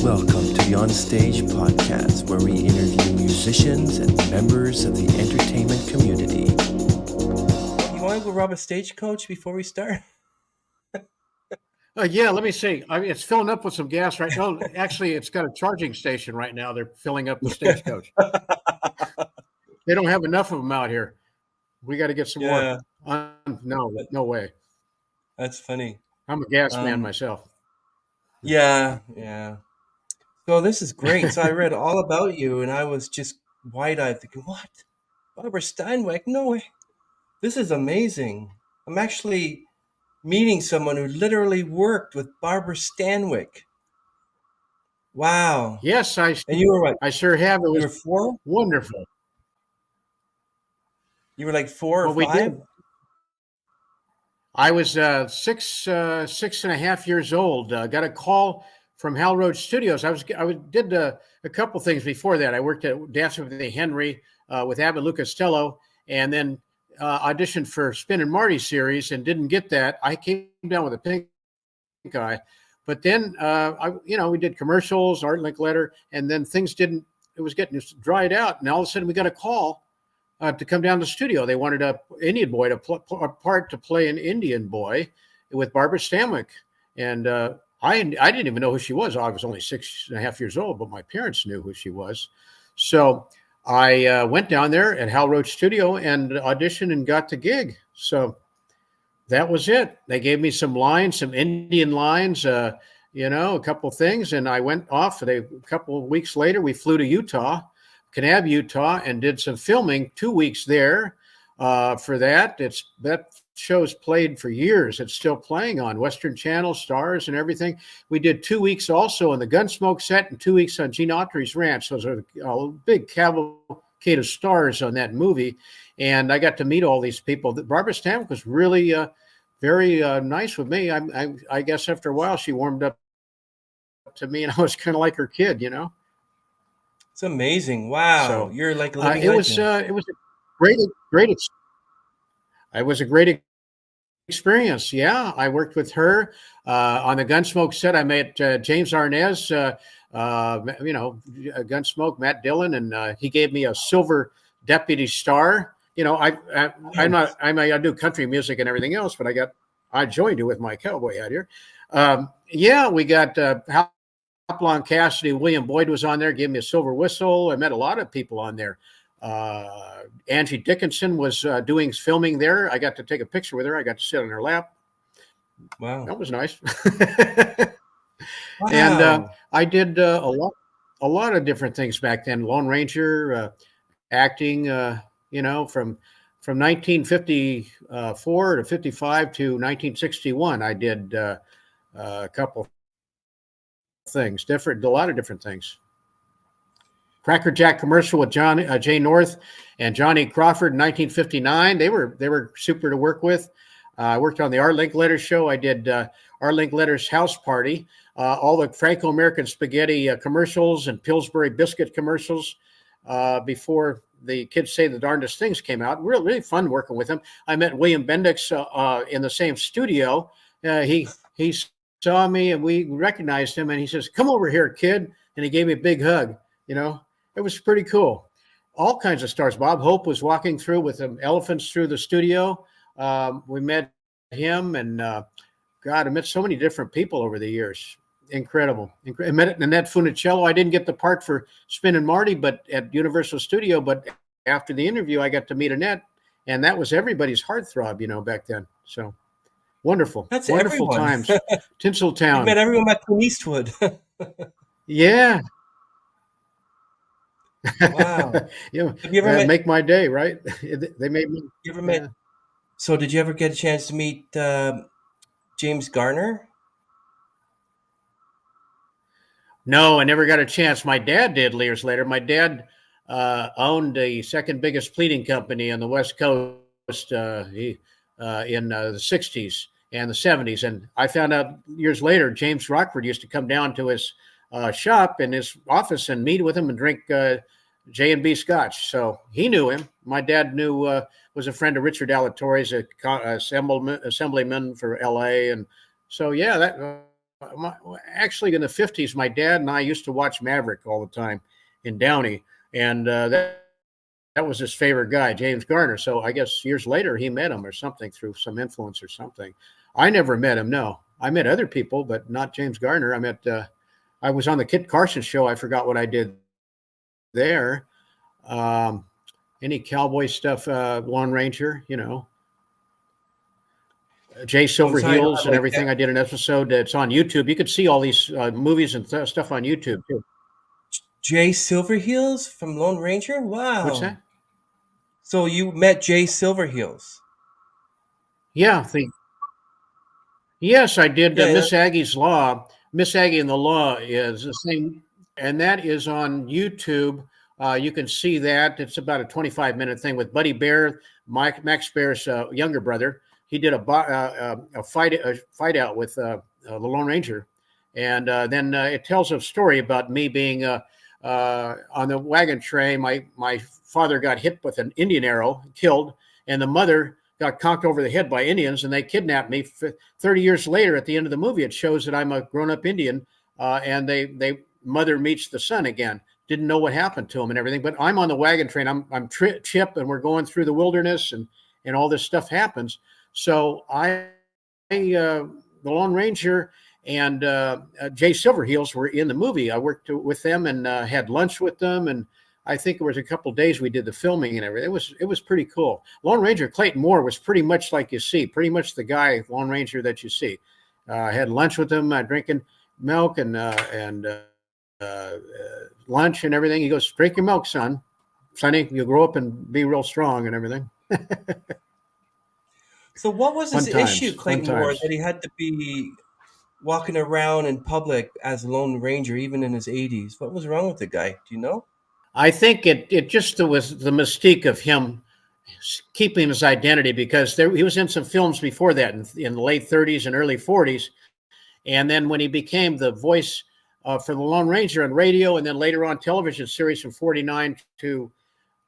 Welcome to the On Stage podcast, where we interview musicians and members of the entertainment community. You want to go rob a stagecoach before we start? Yeah, let me see. I mean, it's filling up with some gas right now. Actually, it's got a charging station right now. They're filling up the stagecoach. They don't have enough of them out here. We got to get some more. No way. That's funny. I'm a gas man myself. Yeah. So this is great. So I read all about you, and I was just wide-eyed thinking, what? Barbara Stanwyck? No way. This is amazing. I'm actually meeting someone who literally worked with Barbara Stanwyck. Wow. Yes, And you were what? I sure have. It You were was 4? wonderful. You were like 4 or Well, we 5? did. I was 6.5 years old. Got a call from Hal Roach Studios. I did a couple things before that. I worked at Dancing with the Henry with Abbott and Costello, and then auditioned for Spin and Marty series and didn't get that. I came down with a pink eye, but then we did commercials, Art Link Letter, and then things didn't. It was getting dried out, and all of a sudden we got a call to come down to the studio. They wanted a Indian boy to play an Indian boy with Barbara Stanwyck, and I didn't even know who she was. I was only 6.5 years old, but my parents knew who she was. So I went down there at Hal Roach Studio and auditioned and got the gig. So that was it. They gave me some lines, some Indian lines, a couple things, and I went off. A couple of weeks later, we flew to Utah, Kanab, Utah, and did some filming 2 weeks there. For that, that show's played for years. It's still playing on Western Channel, Stars, and everything. We did 2 weeks also on the Gunsmoke set and 2 weeks on Gene Autry's ranch. So it was a big cavalcade of stars on that movie, and I got to meet all these people. Barbara Stanwyck was really very nice with me. I guess after a while she warmed up to me, and I was kind of like her kid, It's amazing. Wow. So, you're like a living it was a great. It was a great experience. Yeah, I worked with her on the Gunsmoke set. I met James Arnaz, Gunsmoke, Matt Dillon, and he gave me a silver deputy star. I do country music and everything else, but I joined it with my cowboy hat here. We got Hopalong Cassidy, William Boyd was on there, gave me a silver whistle. I met a lot of people on there. Angie Dickinson was doing filming there. I got to take a picture with her. I got to sit on her lap. Wow, that was nice. Wow. And I did a lot of different things back then. Lone Ranger, acting. From 1954 to 55 to 1961, I did a couple things, a lot of different things. Cracker Jack commercial with Jay North and Johnny Crawford in 1959. They were super to work with. I worked on the Art Link Letters show. I did Art Link Letters House Party, all the Franco-American spaghetti commercials and Pillsbury biscuit commercials before the Kids Say the Darndest Things came out. Really fun working with him. I met William Bendix in the same studio. He saw me and we recognized him, and he says, "Come over here, kid," and he gave me a big hug. It was pretty cool. All kinds of stars. Bob Hope was walking through with some elephants through the studio. We met him, and I met so many different people over the years. Incredible. I met Nanette Funicello. I didn't get the part for Spin and Marty, but at Universal Studio. But after the interview, I got to meet Annette, and that was everybody's heartthrob, back then. So wonderful. That's wonderful everyone. times. Tinseltown. You met everyone at Clint Eastwood. Yeah. Wow. Have you ever make my day, right? They made me. You ever met? So did you ever get a chance to meet James Garner? No, I never got a chance. My dad did years later. My dad owned the second biggest pleating company on the West Coast in the 60s and the 70s. And I found out years later, James Rockford used to come down to his shop in his office and meet with him and drink J&B Scotch. So he knew him. My dad was a friend of Richard Alatorre's, assemblyman for LA. And so, yeah, actually in the 50s, my dad and I used to watch Maverick all the time in Downey, and that was his favorite guy, James Garner. So I guess years later he met him or something through some influence or something. I never met him. No, I met other people, but not James Garner. I was on the Kit Carson show. I forgot what I did there. Um, any cowboy stuff, Lone Ranger, Jay So it's hard Silverheels on and like everything. that. I did an episode that's on YouTube. You could see all these movies and stuff on YouTube too. Jay Silverheels from Lone Ranger? What's Wow. that? So you met Jay Silverheels. Yeah, yes, I did. Yeah, Miss Aggie's Law. Miss Aggie and the Law is the same, and that is on YouTube. You can see that. It's about a 25-minute thing with Buddy Bear, Max Bear's younger brother. He did a fight out with the Lone Ranger, and then it tells a story about me being on the wagon train. My father got hit with an Indian arrow, killed, and the mother got conked over the head by Indians, and they kidnapped me. 30 years later, at the end of the movie, it shows that I'm a grown-up Indian, and they mother meets the son again. Didn't know what happened to him and everything, but I'm on the wagon train. I'm Chip, and we're going through the wilderness, and all this stuff happens. So the Lone Ranger and Jay Silverheels were in the movie. I worked with them and had lunch with them, and I think it was a couple of days we did the filming and everything. It was pretty cool. Lone Ranger Clayton Moore was pretty much like you see, pretty much the guy Lone Ranger that you see. I had lunch with him, drinking milk and lunch and everything. He goes, "Drink your milk, Sonny. You'll grow up and be real strong and everything." so what was his Fun issue, times, fun Clayton Moore, times. that he had to be walking around in public as Lone Ranger, even in his 80s? What was wrong with the guy? Do you know? I think it just was the mystique of him keeping his identity, because he was in some films before that in the late 30s and early 40s. And then when he became the voice for the Lone Ranger on radio, and then later on television series from 49 to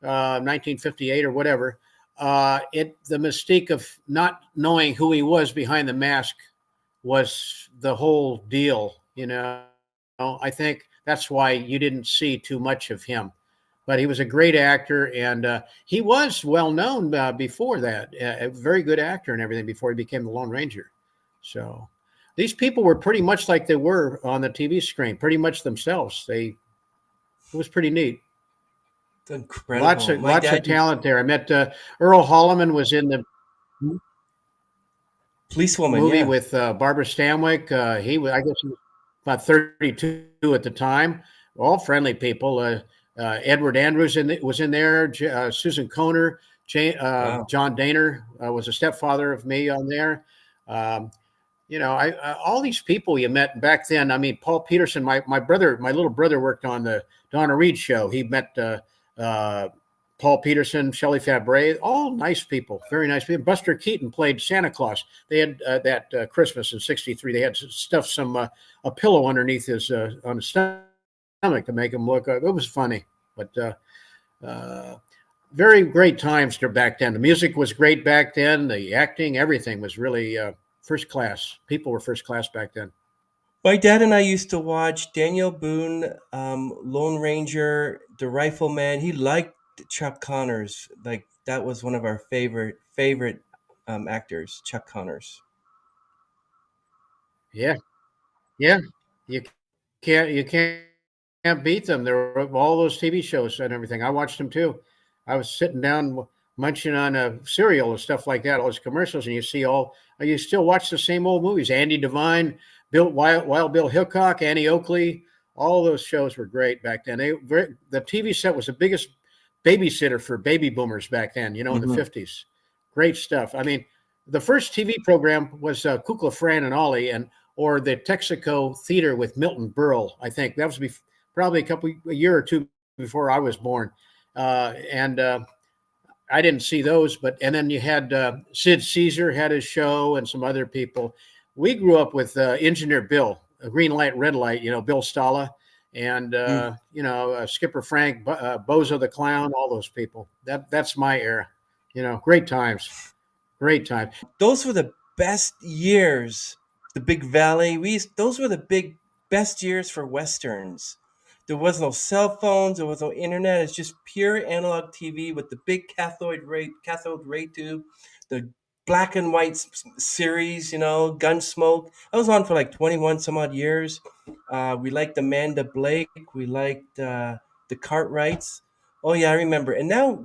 1958 or whatever, the mystique of not knowing who he was behind the mask was the whole deal. I think that's why you didn't see too much of him. But he was a great actor, and he was well known before that. A very good actor and everything before he became the Lone Ranger. So these people were pretty much like they were on the TV screen, pretty much themselves. It was pretty neat. It's incredible. My Lots of dad used talent there. I met Earl Holliman was in the policewoman, movie yeah. with Barbara Stanwyck. I guess he was about 32 at the time. All friendly people. Edward Andrews was in there. Susan Kohner, Wow. John Daner was a stepfather of me on there. Um, all these people you met back then. I mean, Paul Peterson, my little brother worked on the Donna Reed show. He met Paul Peterson, Shelley Fabre, all nice people, very nice people. Buster Keaton played Santa Claus. They had that Christmas in '63. They had stuffed a pillow underneath his on his stomach to make him look. It was funny, but very great times back then. The music was great back then. The acting, everything was really first class. People were first class back then. My dad and I used to watch Daniel Boone, Lone Ranger, The Rifleman. He liked Chuck Connors. Like that was one of our favorite actors, Chuck Connors. Yeah, yeah. You you can't beat them. There were all those TV shows and everything. I watched them too. I was sitting down munching on a cereal and stuff like that. All those commercials, and you still watch the same old movies. Andy Devine, Wild Bill Hickok, Annie Oakley. All those shows were great back then. The TV set was the biggest babysitter for baby boomers back then. In the Hmm. '50s. Great stuff. I mean, the first TV program was Kukla, Fran, and Ollie, or the Texaco Theater with Milton Berle. I think that was probably a year or two before I was born, and I didn't see those. And then you had Sid Caesar had his show, and some other people. We grew up with Engineer Bill, Green Light, Red Light. Bill Stala, and Skipper Frank, Bozo the Clown, all those people. That's my era. Great times, great time. Those were the best years the Big Valley. Those were the best years for westerns. There was no cell phones, there was no internet. It's just pure analog TV with the big cathode ray tube, the black and white series, Gunsmoke. I was on for like 21 some odd years. We liked Amanda Blake. We liked the Cartwrights. Oh yeah, I remember. And now,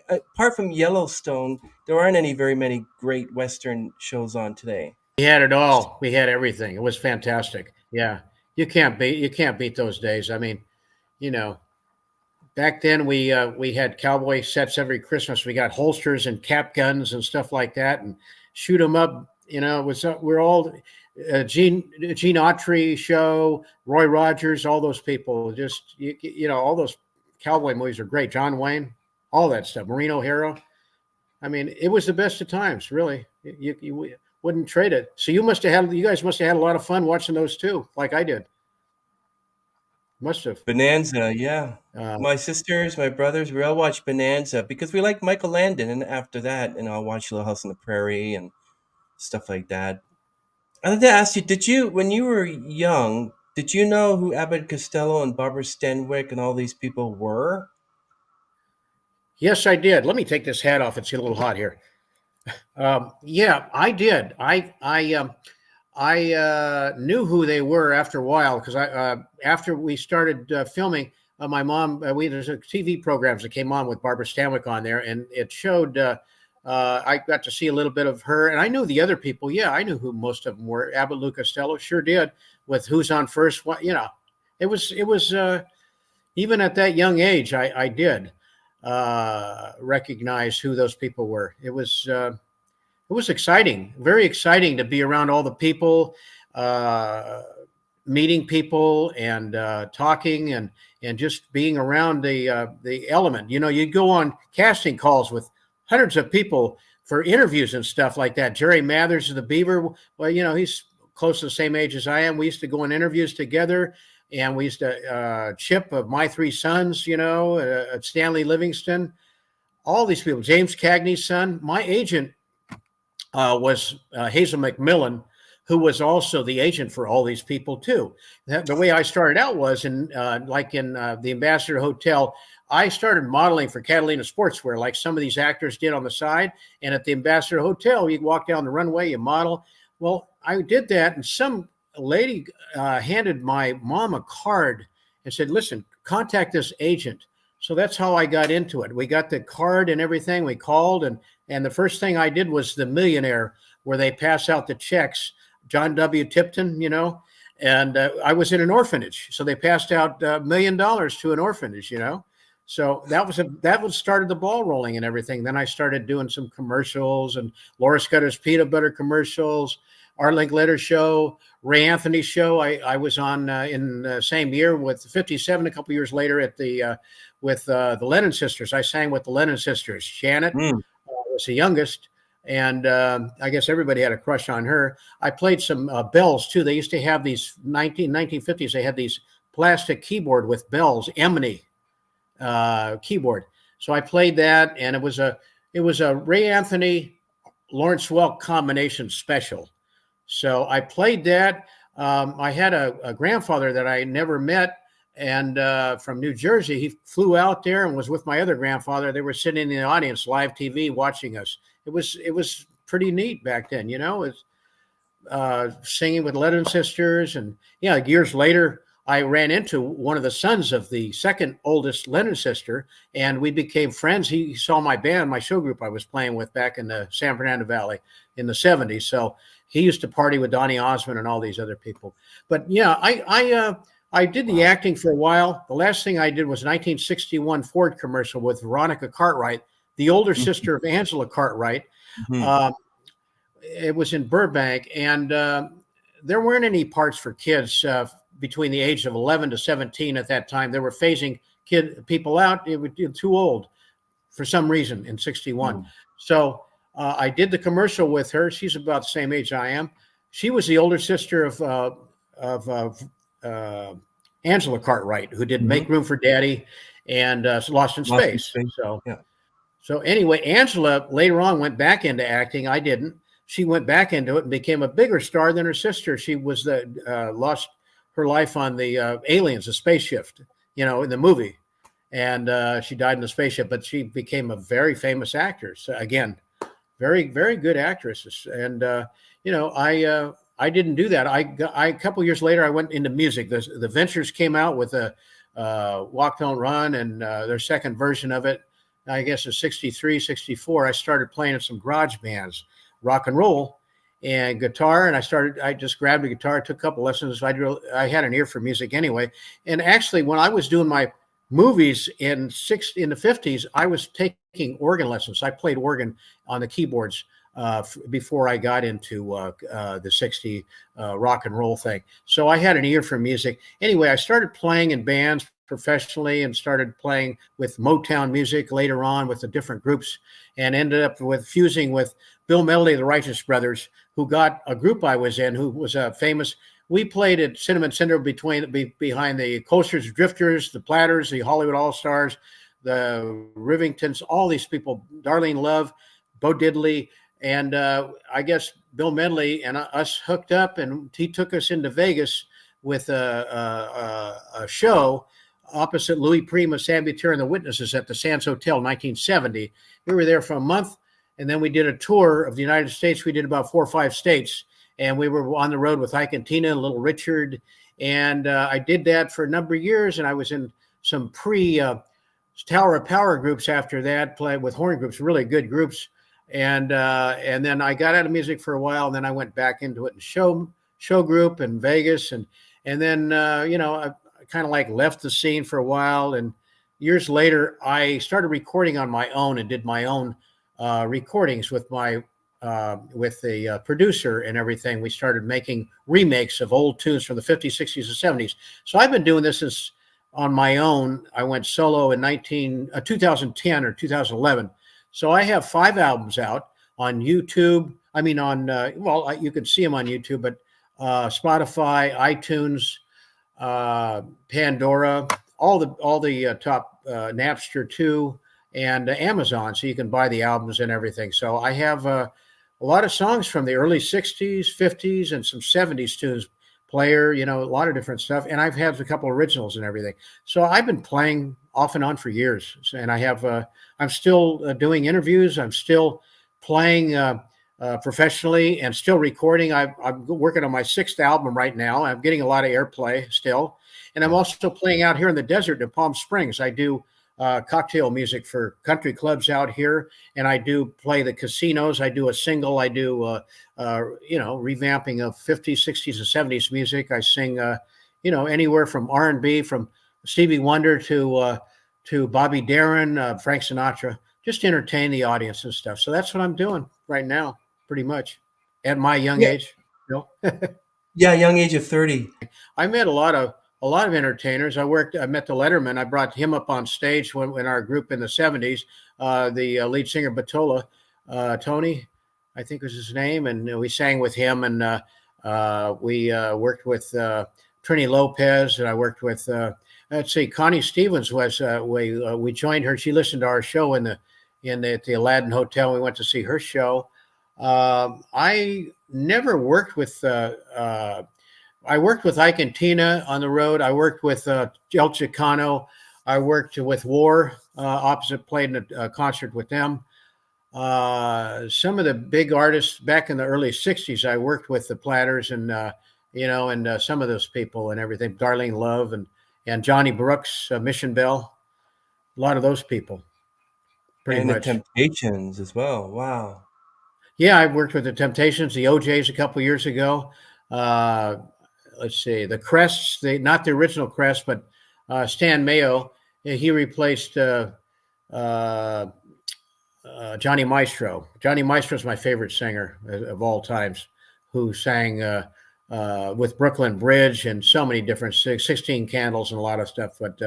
apart from Yellowstone, there aren't any very many great Western shows on today. We had it all. We had everything. It was fantastic. Yeah, you can't beat those days. I mean, you know, back then we had cowboy sets every Christmas. We got holsters and cap guns and stuff like that, and shoot them up. It was we're all Gene Autry show, Roy Rogers, all those people. Just all those cowboy movies are great. John Wayne, all that stuff. Maureen O'Hara. I mean, it was the best of times, really. You wouldn't trade it. So you guys must have had a lot of fun watching those too, like I did. Must have. Bonanza, yeah. Uh, My sisters, my brothers, we all watched Bonanza because we like Michael Landon, and after that, I'll watch Little House on the Prairie and stuff like that. I wanted to ask you, when you were young, did you know who Abbott and Costello and Barbara Stanwyck and all these people were? yes, I did. Let me take this hat off. It's a little hot here. Yeah, I did. I knew who they were after a while because after we started filming, my mom there's a TV programs that came on with Barbara Stanwyck on there, and it showed. I got to see a little bit of her, and I knew the other people. Yeah, I knew who most of them were. Abbott and Costello, sure did. With Who's on First, it was even at that young age, I did recognize who those people were. It was exciting, very exciting to be around all the people, meeting people, and talking, and just being around the element. You'd go on casting calls with hundreds of people for interviews and stuff like that. Jerry Mathers of the Beaver, well, he's close to the same age as I am. We used to go on interviews together, and we used to Chip of My Three Sons, Stanley Livingston, all these people. James Cagney's son. My agent was Hazel McMillan, who was also the agent for all these people too. The way I started out was in the Ambassador Hotel. I started modeling for Catalina Sportswear, like some of these actors did on the side. And at the Ambassador Hotel, you walk down the runway, you model. Well, I did that, and some lady handed my mom a card and said, "Listen, contact this agent." So that's how I got into it. We got the card and everything. We called, and the first thing I did was the Millionaire, where they pass out the checks. John W. Tipton, and I was in an orphanage, so they passed out $1 million to an orphanage, So that started the ball rolling and everything. Then I started doing some commercials, and Laura Scudder's peanut butter commercials, Art Linkletter show, Ray Anthony's show. I was on in the same year with 57. A couple years later at with the Lennon sisters. I sang with the Lennon sisters. Janet was the youngest, and I guess everybody had a crush on her. I played some bells too. They used to have these 1950s. They had these plastic keyboard with bells, Emily keyboard. So I played that, and it was a Ray Anthony Lawrence Welk combination special. So I played that. I had a grandfather that I never met, and from New Jersey. He flew out there and was with my other grandfather. They were sitting in the audience, live TV, watching us. It was pretty neat back then, It's singing with Lennon sisters, and years later, I ran into one of the sons of the second oldest Lennon sister, and we became friends. He saw my band, my show group I was playing with back in the San Fernando Valley in the 70s. So he used to party with Donny Osmond and all these other people. But I did the acting for a while. The last thing I did was a 1961 Ford commercial with Veronica Cartwright, the older sister of Angela Cartwright. It was in Burbank, and there weren't any parts for kids between the age of 11 to 17 at that time. They were phasing people out. It was too old for some reason in 61. So I did the commercial with her. She's about the same age I am. She was the older sister of Angela Cartwright, who did Make Room for Daddy and Lost in Space. So anyway, Angela later on went back into acting. I didn't. she went back into it and became a bigger star than her sister. She was lost her life on the Aliens, the spaceship, in the movie, and she died in the spaceship. But she became a very famous actress. Again, very, very good actresses. And I didn't do that. A couple years later, I went into music. The Ventures came out with a Walk Don't Run, and their second version of it, I guess in 63, 64, I started playing in some garage bands, rock and roll and guitar. And I just grabbed a guitar, took a couple lessons. I had an ear for music anyway. And actually, when I was doing my movies in the 50s, I was taking organ lessons. I played organ on the keyboards before I got into the 60 rock and roll thing. So I had an ear for music. Anyway, I started playing in bands professionally and started playing with Motown music later on with the different groups, and ended up with fusing with Bill Medley, the Righteous Brothers, who got a group I was in, who was famous. We played at Cinnamon Center behind the Coasters, Drifters, the Platters, the Hollywood All-Stars, the Rivingtons, all these people, Darlene Love, Bo Diddley, and I guess Bill Medley and us hooked up, and he took us into Vegas with a show opposite Louis Prima, Sam Butera, and the Witnesses at the Sands Hotel, 1970. We were there for a month, and then we did a tour of the United States. We did about 4 or 5 states, and we were on the road with Ike and Tina and Little Richard, and I did that for a number of years, and I was in some Tower of Power groups after that, played with horn groups, really good groups, and then I got out of music for a while, and then I went back into it in show group in Vegas, and then I kind of like left the scene for a while, and years later I started recording on my own and did my own recordings with the producer and everything. We started making remakes of old tunes from the 50s, 60s, and 70s. So I've been doing this on my own. I went solo in 2010 or 2011. So I have 5 albums out on YouTube. I mean, you can see them on YouTube, but Spotify, iTunes, Pandora, all the top, Napster too, and Amazon, so you can buy the albums and everything. So I have a lot of songs from the early 60s, 50s, and some 70s tunes, Player, a lot of different stuff. And I've had a couple originals and everything. So I've been playing off and on for years. And I'm still doing interviews. I'm still playing professionally and still recording. I'm working on my 6th album right now. I'm getting a lot of airplay still. And I'm also playing out here in the desert in Palm Springs. I do cocktail music for country clubs out here, and I do play the casinos. I do a single. I do, revamping of 50s, 60s, and 70s music. I sing, anywhere from R&B, from Stevie Wonder to Bobby Darin, Frank Sinatra, just to entertain the audience and stuff. So that's what I'm doing right now, pretty much, at my young age. Yeah, young age of 30. I met a lot of entertainers. I met the Letterman. I brought him up on stage when our group in the 70s, the lead singer Batola, Tony, I think was his name. And we sang with him, and we worked with Trini Lopez, and I worked with, Connie Stevens we joined her. She listened to our show at the Aladdin Hotel. We went to see her show. I never worked with, I worked with Ike and Tina on the road. I worked with El Chicano. I worked with War, played in a concert with them. Some of the big artists back in the early 60s, I worked with the Platters and some of those people and everything. Darlene Love and Johnny Brooks, Mission Bell, a lot of those people. Pretty much. The Temptations as well. Wow. Yeah, I worked with the Temptations, the OJs a couple years ago. Let's see, the Crests, not the original Crest, but Stan Mayo, he replaced Johnny Maestro. Johnny Maestro is my favorite singer of all times, who sang with Brooklyn Bridge and so many different 16 Candles and a lot of stuff. But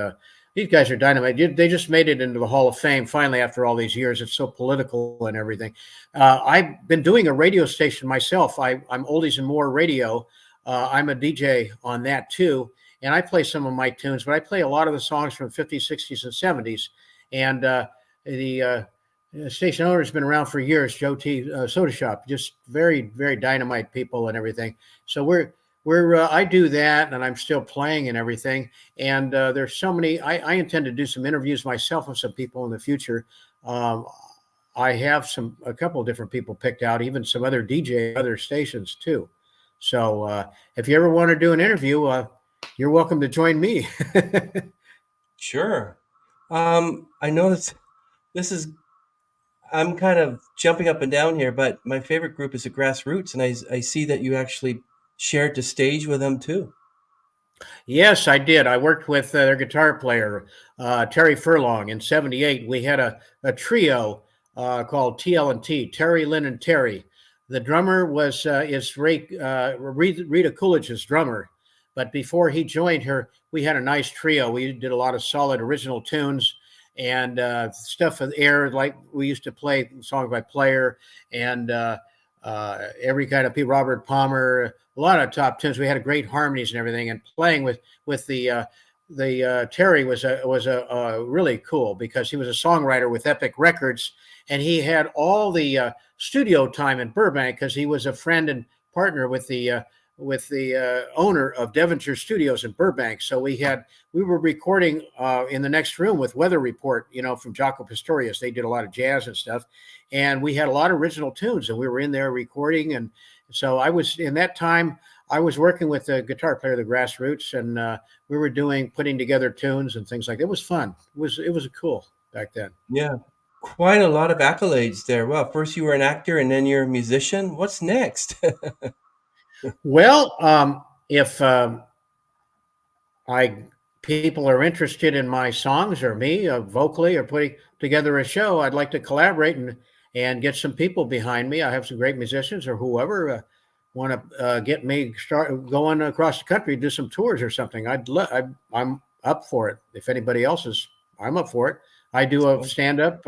these guys are dynamite. They just made it into the Hall of Fame finally after all these years. It's so political and everything. I've been doing a radio station myself. I'm Oldies and More Radio. I'm a DJ on that too, and I play some of my tunes, but I play a lot of the songs from 50s, 60s, and 70s. And station owner has been around for years. Joe T. Soda Shop, just very, very dynamite people and everything. So I do that, and I'm still playing and everything. And there's so many. I intend to do some interviews myself with some people in the future. I have a couple of different people picked out, even some other DJ, other stations too. So if you ever want to do an interview, you're welcome to join me. Sure. I know this is I'm kind of jumping up and down here, but my favorite group is the Grassroots, and I see that you actually shared the stage with them too. Yes, I did. I worked with their guitar player, Terry Furlong, in '78. We had a trio called TL&T, Terry, Lynn, and Terry. The drummer is Rita Coolidge's drummer. But before he joined her, we had a nice trio. We did a lot of solid original tunes and stuff with air, like we used to play songs by Player and every kind of people, Robert Palmer, a lot of top tunes. We had great harmonies and everything. And playing with the Terry was a really cool, because he was a songwriter with Epic Records, and he had all the studio time in Burbank because he was a friend and partner with the owner of Devonshire Studios in Burbank. So we were recording in the next room with Weather Report, from Jaco Pastorius. They did a lot of jazz and stuff, and we had a lot of original tunes, and we were in there recording. And so in that time, I was working with the guitar player, the Grassroots, and we were putting together tunes and things like that. It was fun. It was cool back then. Yeah, quite a lot of accolades there. Well, first you were an actor, and then you're a musician. What's next? Well, if people are interested in my songs or me vocally, or putting together a show, I'd like to collaborate and get some people behind me. I have some great musicians or whoever want to get me going across the country, do some tours or something. I'm up for it. If anybody else is, I'm up for it. I do a stand up.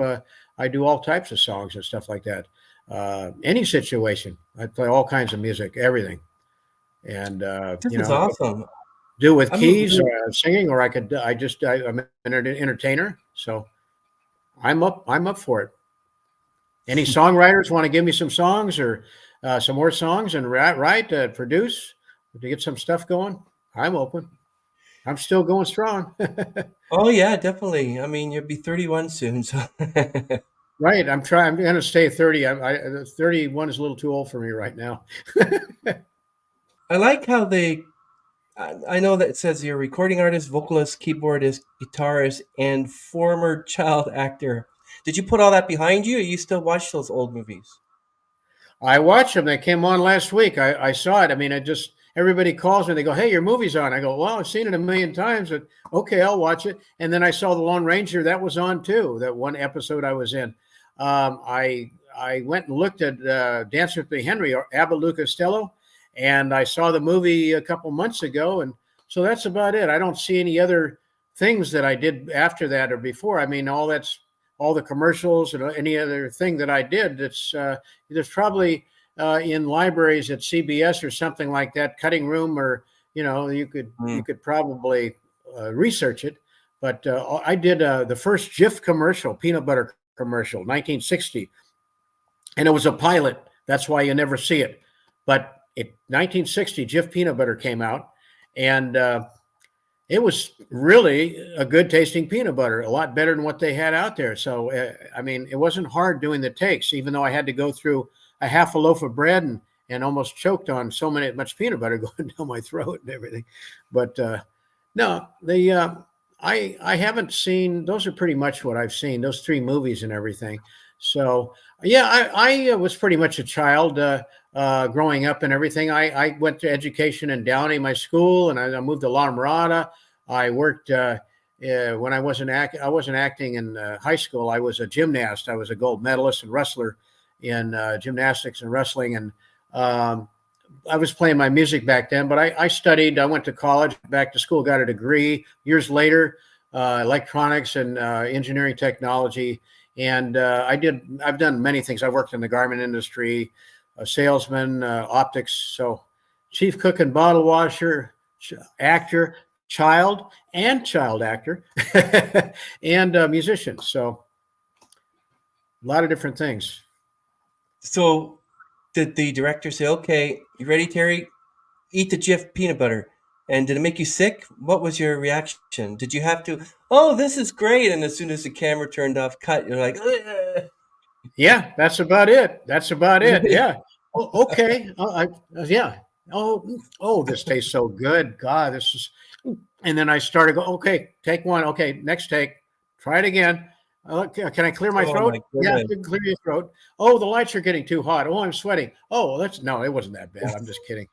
I do all types of songs and stuff like that. Any situation, I play all kinds of music, everything. And This is awesome. do with keys, singing, or I'm an entertainer, so I'm up for it. Any songwriters want to give me some songs or some more songs and write, produce to get some stuff going? I'm open. I'm still going strong. Oh yeah, definitely. I mean, you'll be 31 soon, so Right. I'm going to stay 30. 31 is a little too old for me right now. I like how I know that it says you're a recording artist, vocalist, keyboardist, guitarist, and former child actor. Did you put all that behind you, or you still watch those old movies? I watched them. They came on last week. I saw it. I mean, everybody calls me. They go, "Hey, your movie's on." I go, "Well, I've seen it a million times, but okay, I'll watch it." And then I saw The Lone Ranger. That was on too. That one episode I was in. I went and looked at Dancing with Henry or Abbott and Costello, and I saw the movie a couple months ago, and so that's about it. I don't see any other things that I did after that or before. I mean, all the commercials and any other thing that I did. There's probably in libraries at CBS or something like that, cutting room, or you could probably research it. But I did the first Jif commercial, peanut butter commercial, 1960, and it was a pilot. That's why you never see it. But in 1960, Jif peanut butter came out, and it was really a good tasting peanut butter, a lot better than what they had out there. So, I mean, it wasn't hard doing the takes, even though I had to go through a half a loaf of bread and almost choked on much peanut butter going down my throat and everything. But no, I haven't seen, those are pretty much what I've seen, those three movies and everything. So, yeah, I was pretty much a child growing up and everything. I went to education in Downey, my school, and I moved to La Mirada. I worked when I wasn't acting in high school. I was a gymnast. I was a gold medalist and wrestler in gymnastics and wrestling. And I was playing my music back then, but I studied. I went to college, back to school, got a degree. Years later, electronics and engineering technology. And I've done many things. I worked in the garment industry, a salesman, optics. So chief cook and bottle washer, actor, child actor, and musician. So A lot of different things. So did the director say, "Okay, you ready, Terry? Eat the Jif peanut butter"? And did it make you sick? What was your reaction? Did you have to, "Oh, this is great," and as soon as the camera turned off, cut, you're like, "Ugh." Yeah, that's about it. That's about it. Yeah. Oh, okay. Yeah. Oh, this tastes so good. God, this is. And then I started go. Okay, take one. Okay, next take. Try it again. Can I clear my Oh throat? my Yeah, goodness. you can clear your throat. Oh, the lights are getting too hot. Oh, I'm sweating. Oh, well, that's no, it wasn't that bad. I'm just kidding.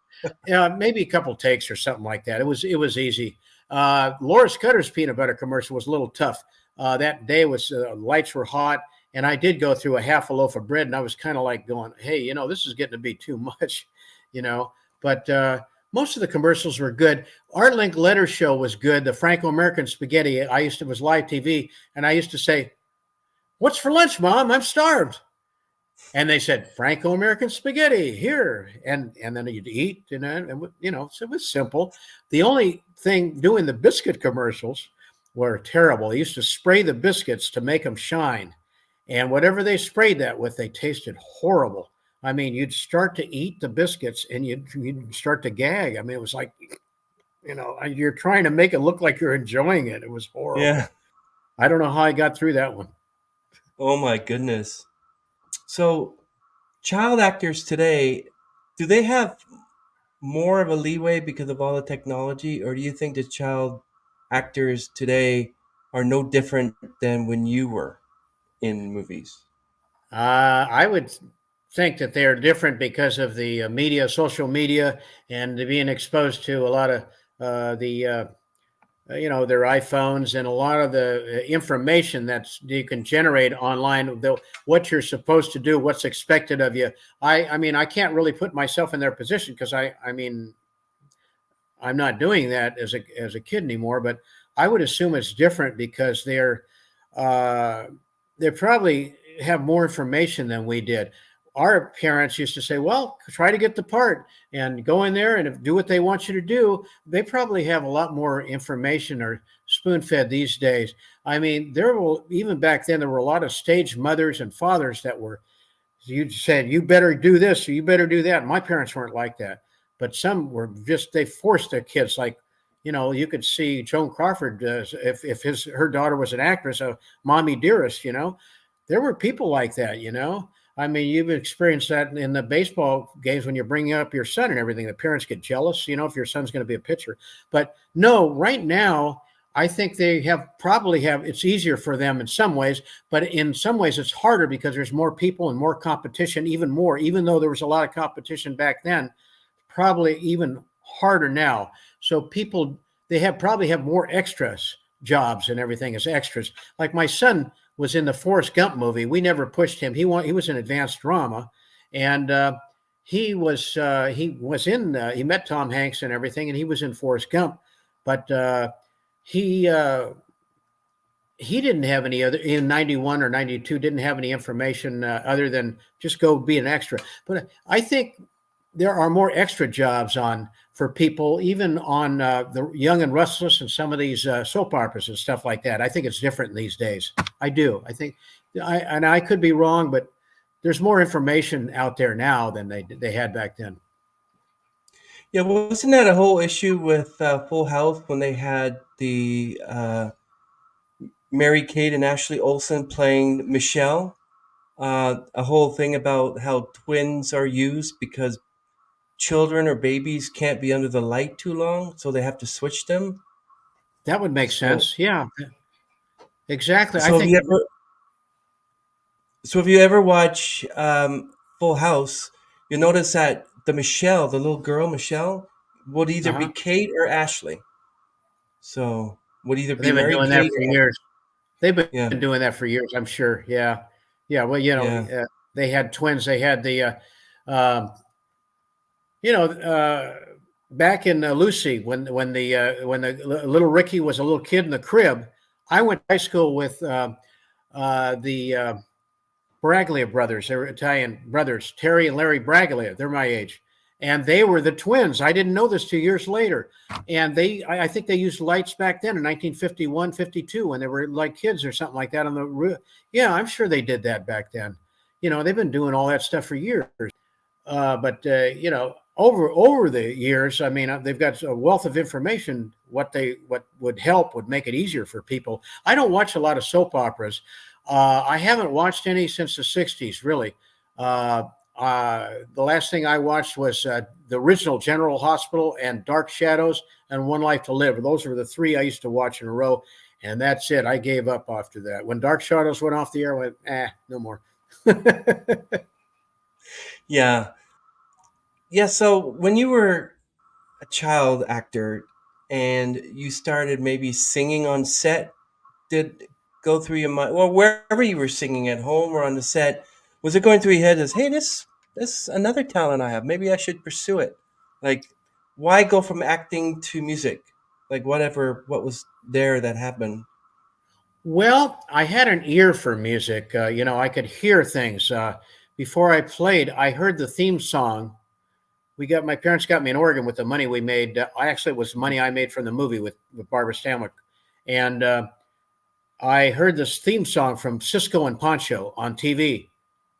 Maybe a couple takes or something like that. It was easy. Laura Scudder's peanut butter commercial was a little tough. That day was lights were hot, and I did go through a half a loaf of bread, and I was kind of like going, "Hey, this is getting to be too much," you know. But most of the commercials were good. Art Link Letter Show was good. The Franco-American Spaghetti. It was live TV, and I used to say, "What's for lunch, Mom? I'm starved." And they said, "Franco-American spaghetti here," and then you'd eat, so it was simple. The only thing doing the biscuit commercials were terrible. They used to spray the biscuits to make them shine, and whatever they sprayed that with, they tasted horrible. I mean, you'd start to eat the biscuits and you'd start to gag. I mean, it was like, you're trying to make it look like you're enjoying it. It was horrible. Yeah. I don't know how I got through that one. Oh my goodness. So child actors today, do they have more of a leeway because of all the technology, or do you think the child actors today are no different than when you were in movies? I would think that they are different because of the media, social media, and being exposed to a lot of their iPhones and a lot of the information that's you can generate online. What you're supposed to do, what's expected of you. I mean, I can't really put myself in their position because I mean, I'm not doing that as a kid anymore. But I would assume it's different because uh, they probably have more information than we did. Our parents used to say, "Well, try to get the part and go in there and do what they want you to do." They probably have a lot more information or spoon fed these days. I mean, even back then there were a lot of stage mothers and fathers that were you said you better do this or you better do that. My parents weren't like that, but some were just they forced their kids. Like, you could see Joan Crawford if her daughter was an actress, a mommy dearest. There were people like that. I mean, you've experienced that in the baseball games when you're bringing up your son and everything. The parents get jealous, if your son's going to be a pitcher. But no, right now, I think they probably have. It's easier for them in some ways, but in some ways it's harder because there's more people and more competition, even more. Even though there was a lot of competition back then, probably even harder now. So people probably have more extras jobs and everything as extras. Like my son was in the Forrest Gump movie. We never pushed him. He was in advanced drama, and he met Tom Hanks and everything, and he was in Forrest Gump, but he he didn't have any other in 91 or 92 didn't have any information other than just go be an extra. But I think there are more extra jobs on for people, even on the Young and Restless and some of these soap operas and stuff like that. I think it's different these days. I do. I think, and I could be wrong, but there's more information out there now than they had back then. Yeah, wasn't that a whole issue with Full House when they had the Mary Kate and Ashley Olsen playing Michelle? A whole thing about how twins are used because children or babies can't be under the light too long, so they have to switch them. That would make So, sense. Yeah, exactly. I so have think. you ever, so if you ever watch Full House, you'll notice that the little girl Michelle, would either be Uh-huh. Kate or Ashley. So would either be They've been Mary doing that Kate for or years. They've yeah, been doing that for years, I'm sure. Yeah. Yeah. Well, yeah. they had twins. They had um, you know, back in Lucy, when the little Ricky was a little kid in the crib, I went to high school with the Braglia brothers. They were Italian brothers, Terry and Larry Braglia. They're my age. and they were the twins. I didn't know this 2 years later. And I think they used lights back then in 1951, 52, when they were like kids or something like that on the roof. Yeah, I'm sure they did that back then. They've been doing all that stuff for years. But over the years, I mean, they've got a wealth of information. What would help would make it easier for people. I don't watch a lot of soap operas. I haven't watched any since the 60s, really. The last thing I watched was the original General Hospital and Dark Shadows and One Life to Live. Those were the three I used to watch in a row, and that's it. I gave up after that. When Dark Shadows went off the air, I went, no more. Yeah. Yeah, so when you were a child actor and you started maybe singing on set, did go through your mind, well, wherever you were singing, at home or on the set, was it going through your head as, hey, this another talent I have, maybe I should pursue it? Like, why go from acting to music? Like, what was there that happened? Well, I had an ear for music. I could hear things. Before I played, I heard the theme song. My parents got me an organ with the money we made. It was money I made from the movie with Barbara Stanwyck. And I heard this theme song from Cisco and Pancho on TV.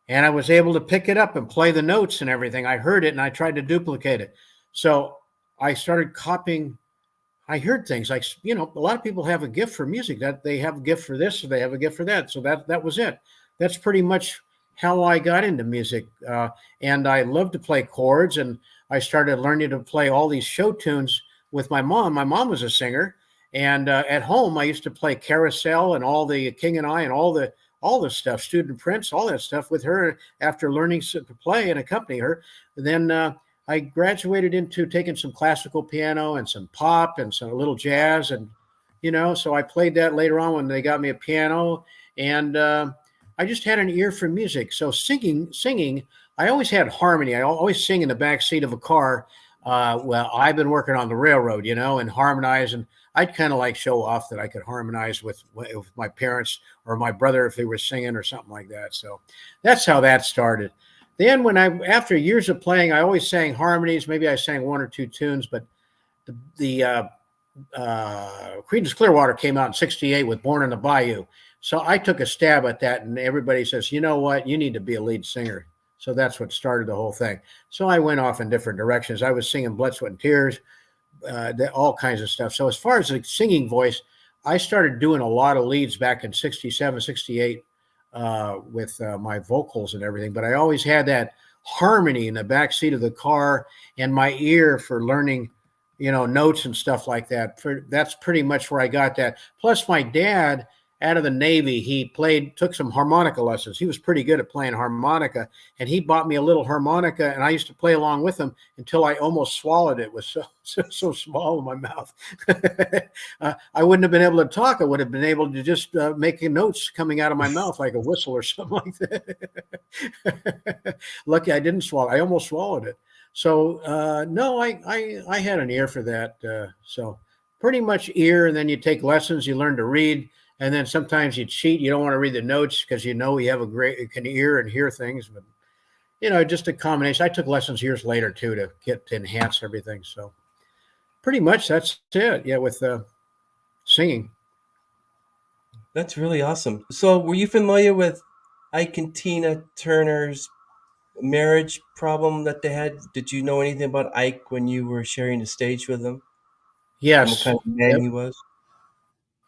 And I was able to pick it up and play the notes and everything. I heard it and I tried to duplicate it. So I started copying. I heard things like, a lot of people have a gift for music, that they have a gift for this or they have a gift for that. So that was it. That's pretty much how I got into music. And I love to play chords, and I started learning to play all these show tunes with my mom. My mom was a singer, and at home I used to play Carousel and all the King and I and all the stuff, Student Prince, all that stuff with her after learning to play and accompany her. And then I graduated into taking some classical piano and some pop and some little jazz. And, so I played that later on when they got me a piano. And I just had an ear for music. So singing, I always had harmony. I always sing in the back seat of a car. Well, I've been working on the railroad, and harmonize. And I'd kind of like show off that I could harmonize with my parents or my brother if they were singing or something like that. So that's how that started. Then after years of playing, I always sang harmonies. Maybe I sang one or two tunes, but the Creedence Clearwater came out in '68 with Born in the Bayou. So I took a stab at that, and everybody says, you know what, you need to be a lead singer. So that's what started the whole thing. So I went off in different directions. I was singing Blood, Sweat, and Tears, all kinds of stuff. So as far as the singing voice, I started doing a lot of leads back in '67, '68 with my vocals and everything. But I always had that harmony in the back seat of the car and my ear for learning, notes and stuff like that. That's pretty much where I got that. Plus, my dad, out of the Navy, he took some harmonica lessons. He was pretty good at playing harmonica, and he bought me a little harmonica, and I used to play along with him until I almost swallowed it. It was so small in my mouth. I wouldn't have been able to talk. I would have been able to just make notes coming out of my mouth like a whistle or something like that. Lucky I didn't swallow. I almost swallowed it. So no, I had an ear for that. So pretty much ear, and then you take lessons. You learn to read. And then sometimes you cheat. You don't want to read the notes because you have you can hear and hear things. But, just a combination. I took lessons years later, too, to enhance everything. So pretty much that's it. Yeah, with singing. That's really awesome. So were you familiar with Ike and Tina Turner's marriage problem that they had? Did you know anything about Ike when you were sharing the stage with him, and what Yes. kind of man he was?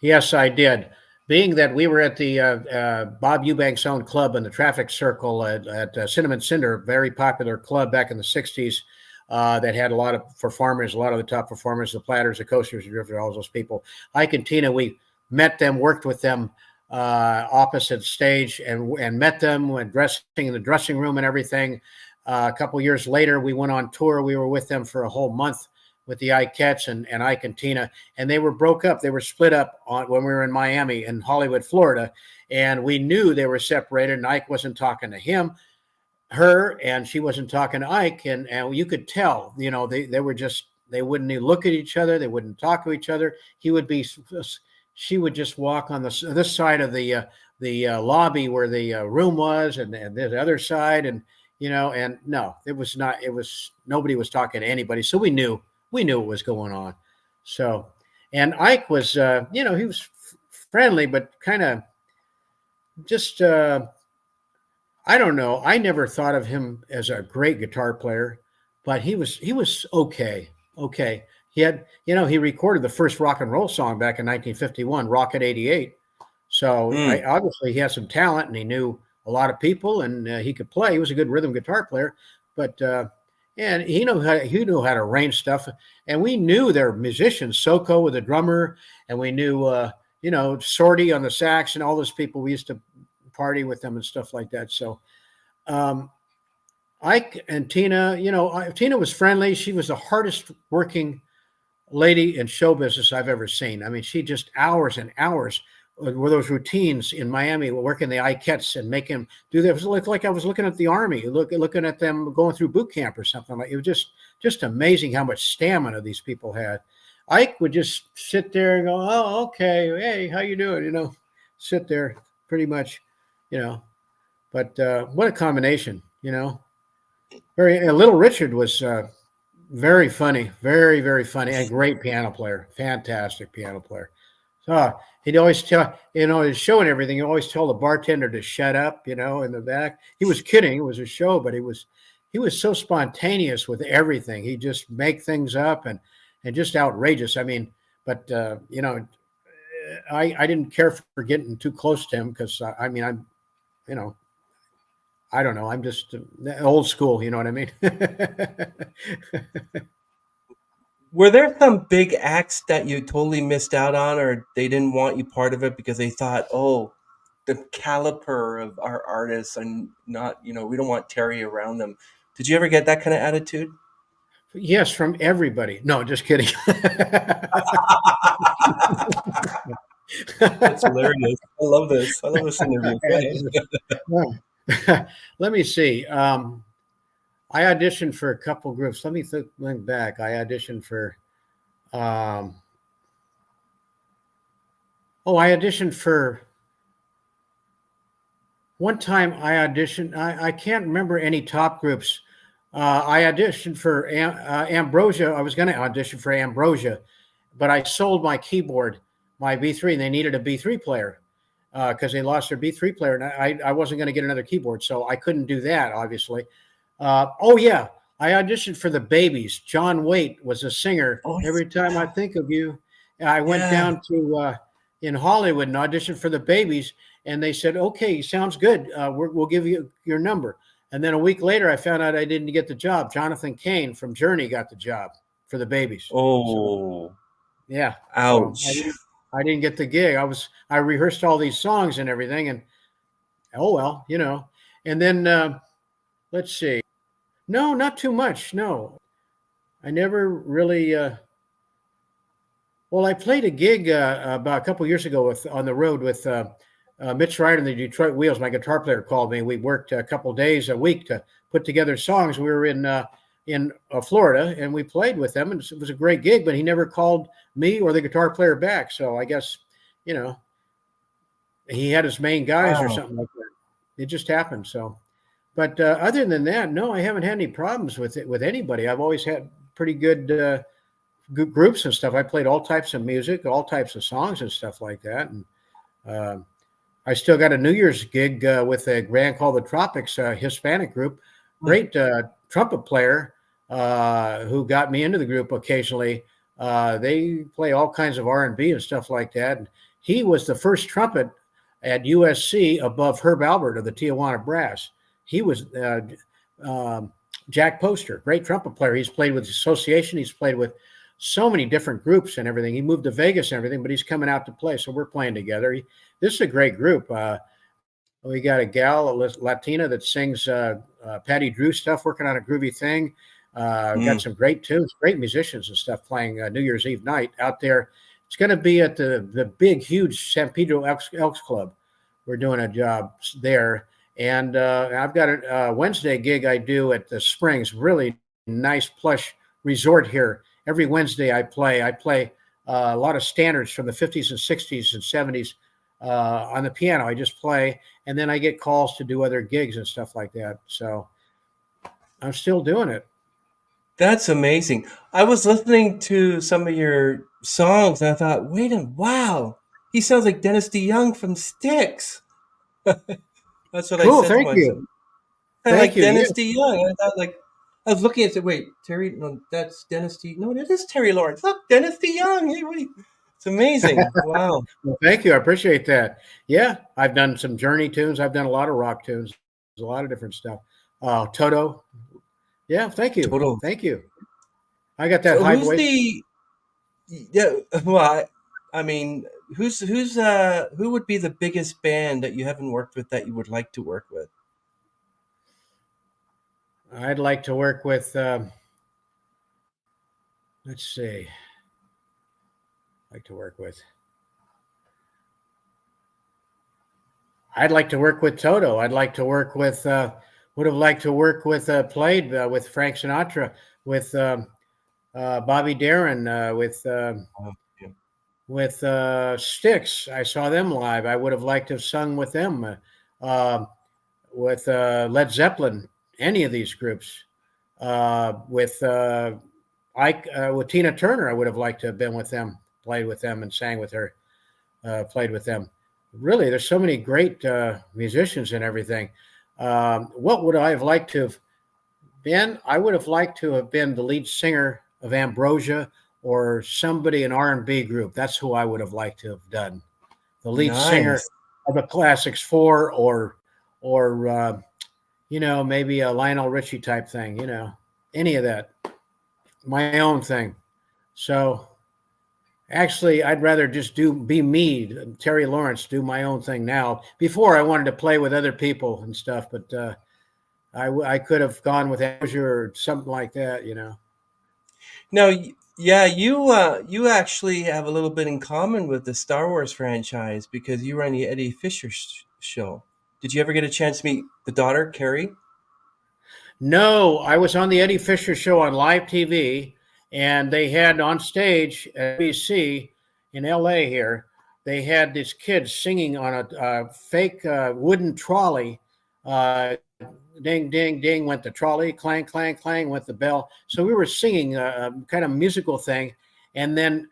Yes, I did. Being that we were at the Bob Eubanks owned club in the traffic circle at Cinnamon Cinder, very popular club back in the '60s that had a lot of performers, a lot of the top performers, the Platters, the Coasters, the Drifters, all those people. Ike and Tina, we met them, worked with them opposite stage, and met them when dressing in the dressing room and everything. A couple years later, we went on tour. We were with them for a whole month with the Ikeettes and Ike and Tina, and they were broke up. They were split up when we were in Miami and Hollywood, Florida, and we knew they were separated, and Ike wasn't talking to her, and she wasn't talking to Ike, and you could tell, they wouldn't even look at each other. They wouldn't talk to each other. She would just walk on this side of the lobby where the room was, and the other side, and and no, it was not. It was nobody was talking to anybody, so we knew what was going on. So, and Ike was, he was friendly, but kind of just I don't know. I never thought of him as a great guitar player, but he was okay. Okay. He had, he recorded the first rock and roll song back in 1951, Rocket 88. So obviously he had some talent and he knew a lot of people and he could play. He was a good rhythm guitar player, but and he knew how to arrange stuff. And we knew their musicians, Soko with the drummer, and we knew Sorty on the sax and all those people. We used to party with them and stuff like that. So Ike and Tina, Tina was friendly. She was the hardest working lady in show business I've ever seen. I mean, she just hours and hours were those routines in Miami, working the Ikettes and making them do that. It was like I was looking at the Army, looking at them going through boot camp or something. Like, it was just amazing how much stamina these people had. Ike would just sit there and go, "Oh, okay, hey, how you doing?" Sit there pretty much, But what a combination, Little Richard was very funny, very, very funny, and great piano player, fantastic piano player. So he'd always tell, his show and everything, he'd always tell the bartender to shut up, in the back. He was kidding. It was a show, but he was so spontaneous with everything. He'd just make things up and just outrageous. I mean, but, I didn't care for getting too close to him because, I'm, I don't know. I'm just old school. You know what I mean? Were there some big acts that you totally missed out on, or they didn't want you part of it because they thought, oh, the caliper of our artists and not, we don't want Terry around them. Did you ever get that kind of attitude? Yes, from everybody. No, just kidding. That's hilarious. I love this. I love this interview. Go ahead. Let me see. I auditioned for a couple groups. Let me think back. I auditioned for I auditioned for one time. I can't remember any top groups. I auditioned for Ambrosia. I was going to audition for Ambrosia, but I sold my keyboard, my B3, and they needed a B3 player because they lost their B3 player, and I wasn't going to get another keyboard, so I couldn't do that, obviously. I auditioned for the Babies. John Waite was a singer. Oh, Every time I think of you, I went down to in Hollywood and auditioned for the Babies, and they said, "Okay, sounds good. We'll give you your number." And then a week later, I found out I didn't get the job. Jonathan Cain from Journey got the job for the Babies. Oh, so, yeah. Ouch. So I didn't get the gig. I rehearsed all these songs and everything, and oh well, And then let's see. No, not too much. No, I never really. Well, I played a gig about a couple years ago on the road with Mitch Ryder and the Detroit Wheels. My guitar player called me. We worked a couple days a week to put together songs. We were in Florida, and we played with them, and it was a great gig. But he never called me or the guitar player back. So I guess he had his main guys or something like that. It just happened. So. But other than that, no, I haven't had any problems with anybody. I've always had pretty good groups and stuff. I played all types of music, all types of songs and stuff like that. And I still got a New Year's gig with a band called the Tropics, a Hispanic group. Great trumpet player who got me into the group occasionally. They play all kinds of R&B and stuff like that. And he was the first trumpet at USC above Herb Albert of the Tijuana Brass. He was Jack Poster, great trumpet player. He's played with the Association. He's played with so many different groups and everything. He moved to Vegas and everything, but he's coming out to play. So we're playing together. This is a great group. We got a gal, a Latina that sings Patty Drew stuff, working on a groovy thing. Got some great tunes, great musicians and stuff playing New Year's Eve night out there. It's going to be at the big, huge San Pedro Elks Club. We're doing a job there. And I've got a Wednesday gig I do at the Springs, really nice plush resort here. Every Wednesday I play a lot of standards from the 50s and 60s and 70s on the piano. I just play, and then I get calls to do other gigs and stuff like that. So I'm still doing it. That's amazing. I was listening to some of your songs and I thought, wait a minute, wow, he sounds like Dennis DeYoung from Styx. That's what I Cool. said to Thank myself. you. I Thank like you. Dennis Yeah. DeYoung. I thought like I was looking at it. Wait, Terry? No, that's Dennis D. No, that is Terry Lawrence. Look, Dennis DeYoung. Hey, what it's amazing. Wow. Well, thank you. I appreciate that. Yeah, I've done some Journey tunes. I've done a lot of rock tunes. There's a lot of different stuff. Toto. Yeah, thank you. Total. Thank you. I got that So high who's voice. the? Yeah. Well, I mean, who would be the biggest band that you haven't worked with that you would like to work with? I'd like to work with, let's see, like to work with. I'd like to work with Toto. I'd like to work with, would have liked to work with, played with Frank Sinatra, with Bobby Darin, Oh, yeah. with Styx. I saw them live. I would have liked to have sung with them, with Led Zeppelin, any of these groups. With Ike, with Tina Turner, I would have liked to have been with them, played with them, and sang with her, played with them. Really, there's so many great musicians and everything. What would I have liked to have been? I would have liked to have been the lead singer of Ambrosia or somebody in R&B group. That's who I would have liked to have done. The lead singer Nice. of the Classics 4 or maybe a Lionel Richie type thing, any of that. My own thing. So actually, I'd rather just be me, Terry Lawrence, do my own thing now. Before I wanted to play with other people and stuff, but I could have gone with Azure or something like that. Now, yeah, you actually have a little bit in common with the Star Wars franchise because you were on the Eddie Fisher show. Did you ever get a chance to meet the daughter, Carrie? No, I was on the Eddie Fisher show on live TV, and they had on stage at NBC in LA here, they had these kids singing on a fake wooden trolley. Ding, ding, ding went the trolley, clang, clang, clang went the bell. So we were singing a kind of musical thing. And then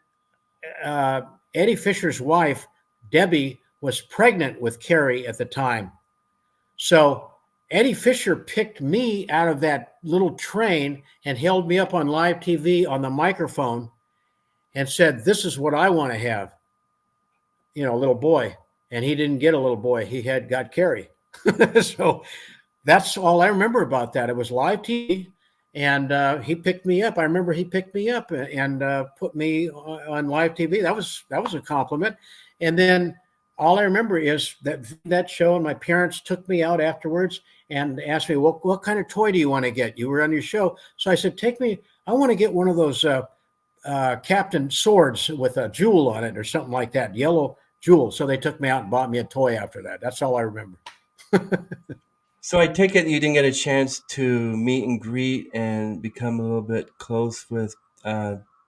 uh, Eddie Fisher's wife, Debbie, was pregnant with Carrie at the time. So Eddie Fisher picked me out of that little train and held me up on live TV on the microphone and said, "This is what I want to have, a little boy." And he didn't get a little boy. He got Carrie. So that's all I remember about that. It was live TV, and he picked me up. I remember he picked me up and put me on live TV. That was a compliment. And then all I remember is that show, and my parents took me out afterwards and asked me, what kind of toy do you want to get? You were on your show. So I said, take me, I want to get one of those Captain Swords with a jewel on it or something like that, yellow jewel. So they took me out and bought me a toy after that. That's all I remember. So I take it you didn't get a chance to meet and greet and become a little bit close with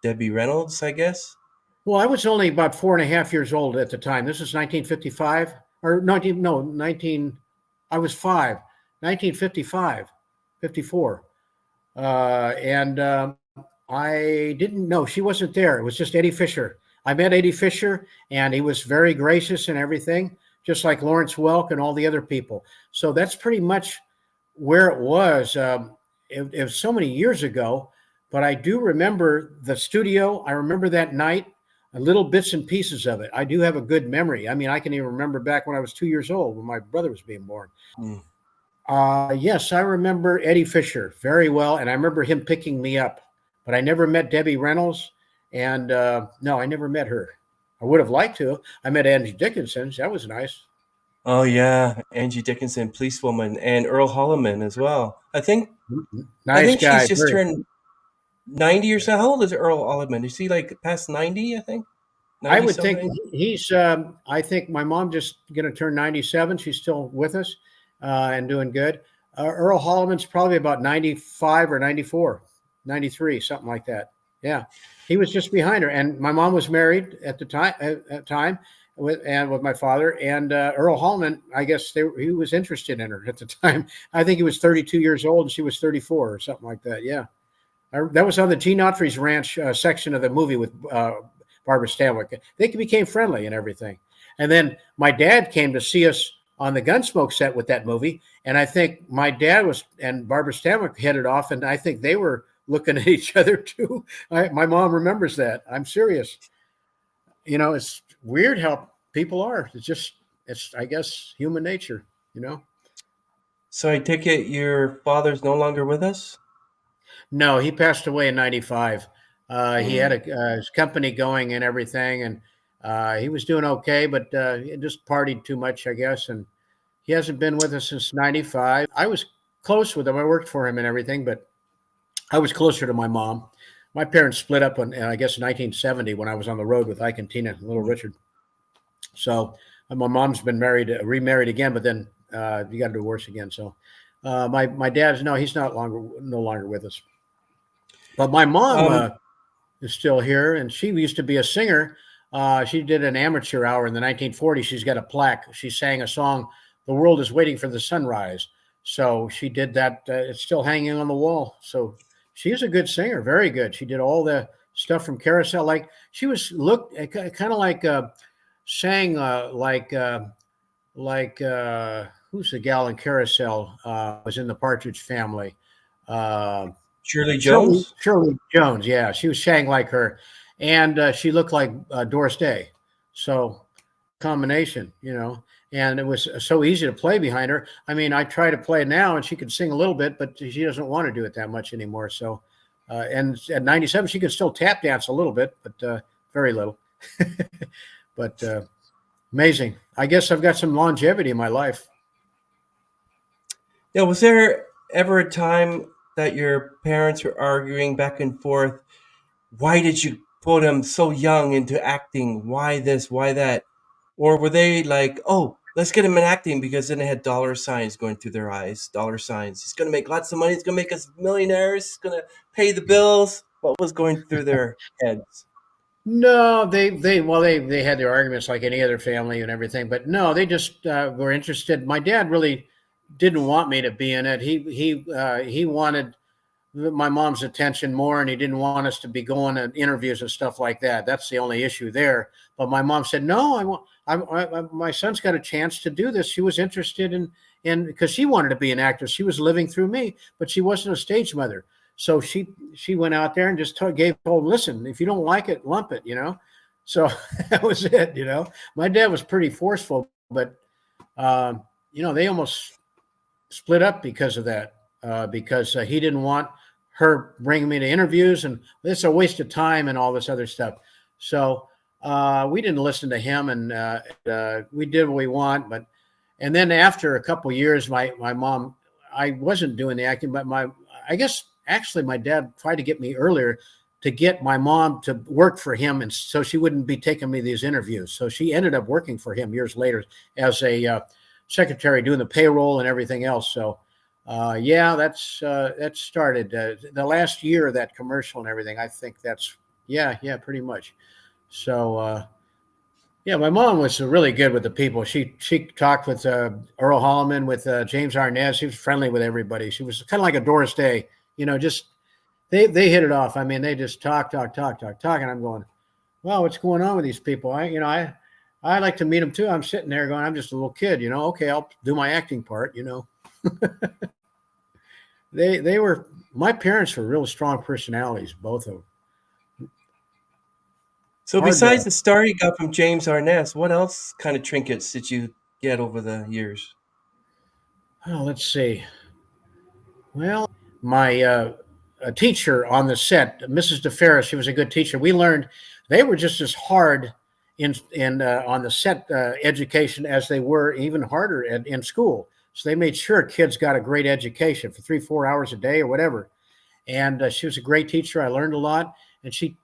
Debbie Reynolds, I guess. Well, I was only about 4.5 years old at the time. This is 1955 or 19. I was 5, 1955, 54. And I didn't know, she wasn't there. It was just Eddie Fisher. I met Eddie Fisher, and he was very gracious and everything, just like Lawrence Welk and all the other people. So that's pretty much where it was. It was so many years ago, but I do remember the studio. I remember that night, little bits and pieces of it. I do have a good memory. I mean, I can even remember back when I was 2 years old when my brother was being born. Mm. Yes, I remember Eddie Fisher very well, and I remember him picking me up. But I never met Debbie Reynolds, and no, I never met her. I would have liked to. I met Angie Dickinson. That was nice. Oh yeah, Angie Dickinson, policewoman, and Earl Holliman as well. I Nice think she's guy. just Very. turned 90 or so. How old is Earl Holliman? Is he like past 90? I think I 90 would think something. he's. I think my mom just going to turn 97. She's still with us and doing good. Earl Holliman's probably about 95 or 94, 93, something like that. Yeah, he was just behind her, and my mom was married at the time. with my father, and Earl Hallman. I guess he was interested in her at the time. I think he was 32 years old and she was 34 or something like that. Yeah, that was on the Gene Autry's ranch section of the movie with Barbara Stanwyck. They became friendly and everything. And then my dad came to see us on the Gunsmoke set with that movie, and I think my dad and Barbara Stanwyck headed off, and I think they were looking at each other too. My mom remembers that. I'm serious. It's weird how people are. It's I guess human nature. So I take it your father's no longer with us? No, he passed away in '95. He had Mm. his company going and everything, and he was doing okay, but he just partied too much, I guess. And he hasn't been with us since '95. I was close with him. I worked for him and everything, but I was closer to my mom. My parents split up in, I guess, 1970 when I was on the road with Ike and Tina and Little Richard. So my mom's been remarried again, but then he got a divorce again. So my dad's he's no longer with us. But my mom Um, is still here, and she used to be a singer. She did an amateur hour in the 1940s. She's got a plaque. She sang a song, "The World is Waiting for the Sunrise." So she did that. It's still hanging on the wall. So she's a good singer, very good. She did all the stuff from Carousel. Like she looked kind of like sang like who's the gal in Carousel? Was in the Partridge Family. Uh, Shirley Shirley, Jones? Shirley Jones, yeah, she was sang like her, and she looked like Doris Day. So combination, and it was so easy to play behind her. I mean, I try to play now, and she can sing a little bit, but she doesn't want to do it that much anymore. So, and at 97, she can still tap dance a little bit, but very little. But amazing. I guess I've got some longevity in my life. Yeah, was there ever a time that your parents were arguing back and forth? Why did you put him so young into acting? Why this? Why that? Or were they like, oh, let's get him in acting because then they had dollar signs going through their eyes? Dollar signs. He's going to make lots of money. He's going to make us millionaires. He's going to pay the bills. What was going through their heads? No, they had their arguments like any other family and everything, but no, they just were interested. My dad really didn't want me to be in it. He wanted my mom's attention more, and he didn't want us to be going to interviews and stuff like that. That's the only issue there. But my mom said, "No, my son's got a chance to do this." She was interested in because she wanted to be an actress. She was living through me, but she wasn't a stage mother. So she went out there and just told listen, if you don't like it, lump it. So that was it. My dad was pretty forceful, but they almost split up because of that. Because he didn't want her bringing me to interviews, and it's a waste of time and all this other stuff. So we didn't listen to him, and we did what we want. And then after a couple of years, my mom, I wasn't doing the acting, but I guess actually my dad tried to get me earlier to get my mom to work for him, and so she wouldn't be taking me these interviews. So she ended up working for him years later as a secretary, doing the payroll and everything else. So yeah, that started the last year of that commercial and everything. I think that's yeah, pretty much. So yeah, my mom was really good with the people. She talked with Earl Hallman, with James Arnaz. She was friendly with everybody. She was kind of like a Doris Day, just they hit it off. I mean, they just talk, and I'm going, well, what's going on with these people? I like to meet them too. I'm sitting there going, I'm just a little kid, Okay, I'll do my acting part, They were my parents were real strong personalities, both of them. So Hard besides to the star you got from James Arness, what else kind of trinkets did you get over the years? let's see. Well, my a teacher on the set, Mrs. DeFerris, she was a good teacher. We learned they were just as hard in on the set education as they were even harder in school. So they made sure kids got a great education for 3-4 hours a day or whatever. And she was a great teacher. I learned a lot, and she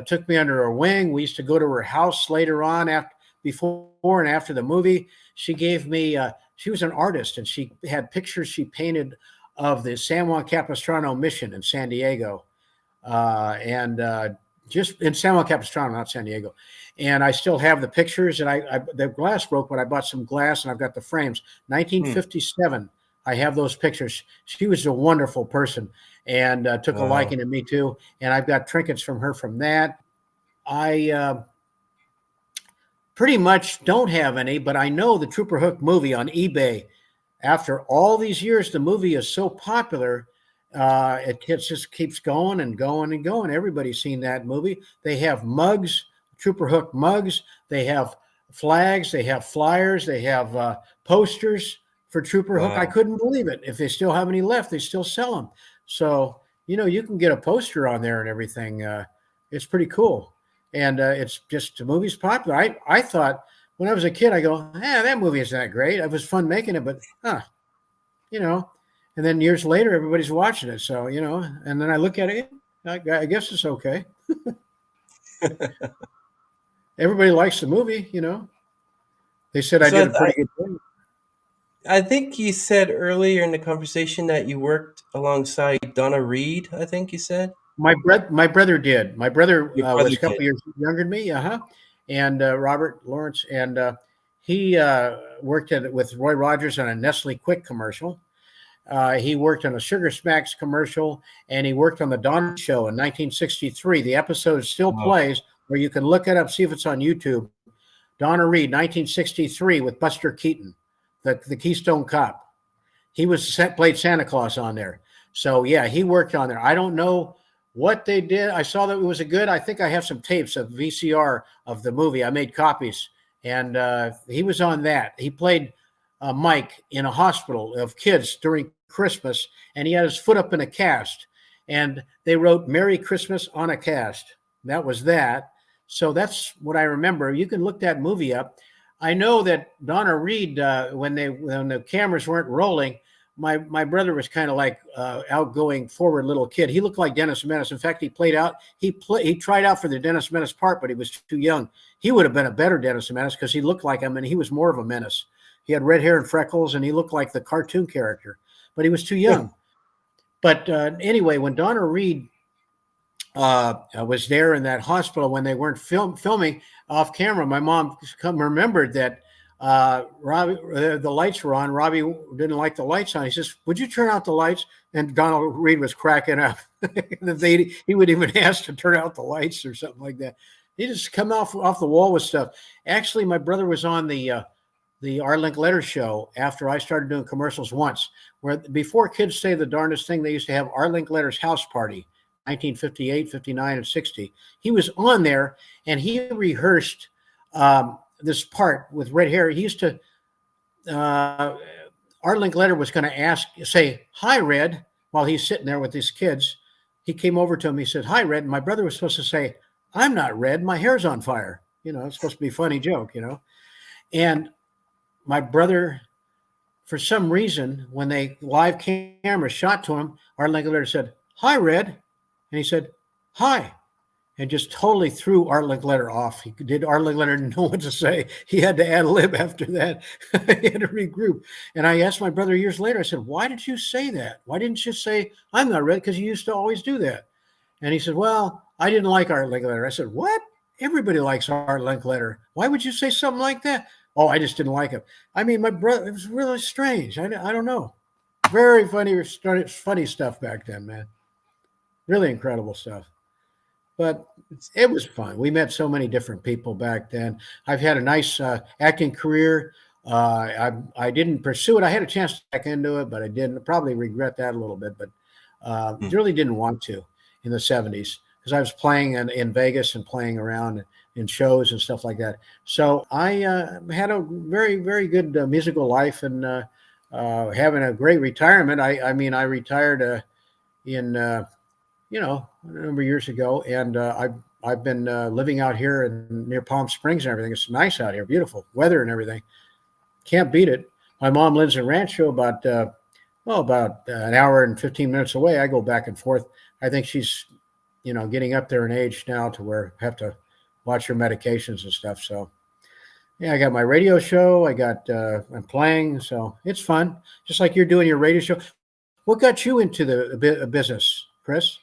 took me under her wing. We used to go to her house later on, before and after the movie. She gave me. She was an artist, and she had pictures she painted of the San Juan Capistrano mission in San Diego, and just in San Juan Capistrano, not San Diego. And I still have the pictures, and the glass broke, but I bought some glass, and I've got the frames. 1957, I have those pictures. She was a wonderful person, and took a liking to me too. And I've got trinkets from her from that. I pretty much don't have any, but I know the Trooper Hook movie on eBay. After all these years, the movie is so popular. It just keeps going and going and going. Everybody's seen that movie. They have mugs, Trooper Hook mugs. They have flags. They have flyers. They have posters for Trooper Hook. I couldn't believe it. If they still have any left, they still sell them. So, you can get a poster on there and everything. It's pretty cool. And it's just, the movie's popular. I thought when I was a kid, I go, that movie isn't that great. It was fun making it, but, and then years later, everybody's watching it. So, and then I look at it, I guess it's okay. Everybody likes the movie, They said I did a pretty good thing. I think you said earlier in the conversation that you worked alongside Donna Reed, I think you said. My brother did. My brother was a couple years younger than me, and Robert Lawrence, and he worked with Roy Rogers on a Nestle Quick commercial. He worked on a Sugar Smacks commercial, and he worked on the Donna Show in 1963. The episode still plays, where you can look it up, see if it's on YouTube. Donna Reed, 1963, with Buster Keaton, the Keystone Cop. He played Santa Claus on there. So yeah, he worked on there. I don't know what they did. I saw that it was I think I have some tapes of VCR of the movie. I made copies, and he was on that. He played Mike in a hospital of kids during Christmas, and he had his foot up in a cast, and they wrote "Merry Christmas" on a cast. That was that. So that's what I remember. You can look that movie up. I know that Donna Reed, when the cameras weren't rolling, my brother was kind of like outgoing, forward little kid. He looked like Dennis Menace. In fact, he tried out for the Dennis Menace part, but he was too young. He would have been a better Dennis Menace because he looked like him, and he was more of a menace. He had red hair and freckles, and he looked like the cartoon character, but he was too young. But anyway, when Donna Reed was there in that hospital when they weren't filming off camera, my mom remembered that Robbie, the lights were on. Robbie didn't like the lights on. He says, "Would you turn out the lights?" And Donald Reed was cracking up. He would even ask to turn out the lights or something like that. He just come off the wall with stuff. Actually, my brother was on the Our Link Letter show after I started doing commercials once, where before Kids Say the Darndest Thing, they used to have Our Link Letters house party, 1958, 59, and 60. He was on there, and he rehearsed this part with red hair. He used to, Our Link Letter was going to say, "Hi, Red," while he's sitting there with his kids. He came over to him. He said, "Hi, Red." And my brother was supposed to say, "I'm not red. My hair's on fire." It's supposed to be a funny joke, And my brother, for some reason, when they live camera shot to him, Our Link Letter said, "Hi, Red." And he said, "Hi," and just totally threw Art Linkletter off. Art Linkletter didn't know what to say. He had to ad lib after that. He had to regroup. And I asked my brother years later, I said, "Why did you say that? Why didn't you say, 'I'm not red,' because you used to always do that?" And he said, "Well, I didn't like Art Linkletter." I said, "What? Everybody likes Art Linkletter. Why would you say something like that?" "Oh, I just didn't like him." I mean, my brother, it was really strange. I don't know. Very funny stuff back then, man. Really incredible stuff. But it was fun. We met so many different people back then. I've had a nice acting career. I didn't pursue it. I had a chance to back into it, but I didn't. I probably regret that a little bit, but really didn't want to in the 70s because I was playing in Vegas and playing around in shows and stuff like that. So I had a very, very good musical life and having a great retirement. I mean, I retired in a number of years ago, and I've been living out here near Palm Springs and everything. It's nice out here, beautiful weather and everything. Can't beat it. My mom lives in Rancho, about an hour and 15 minutes away. I go back and forth. I think she's, getting up there in age now to where I have to watch her medications and stuff. So, yeah, I got my radio show. I'm playing, so it's fun. Just like you're doing your radio show. What got you into the business, Chris?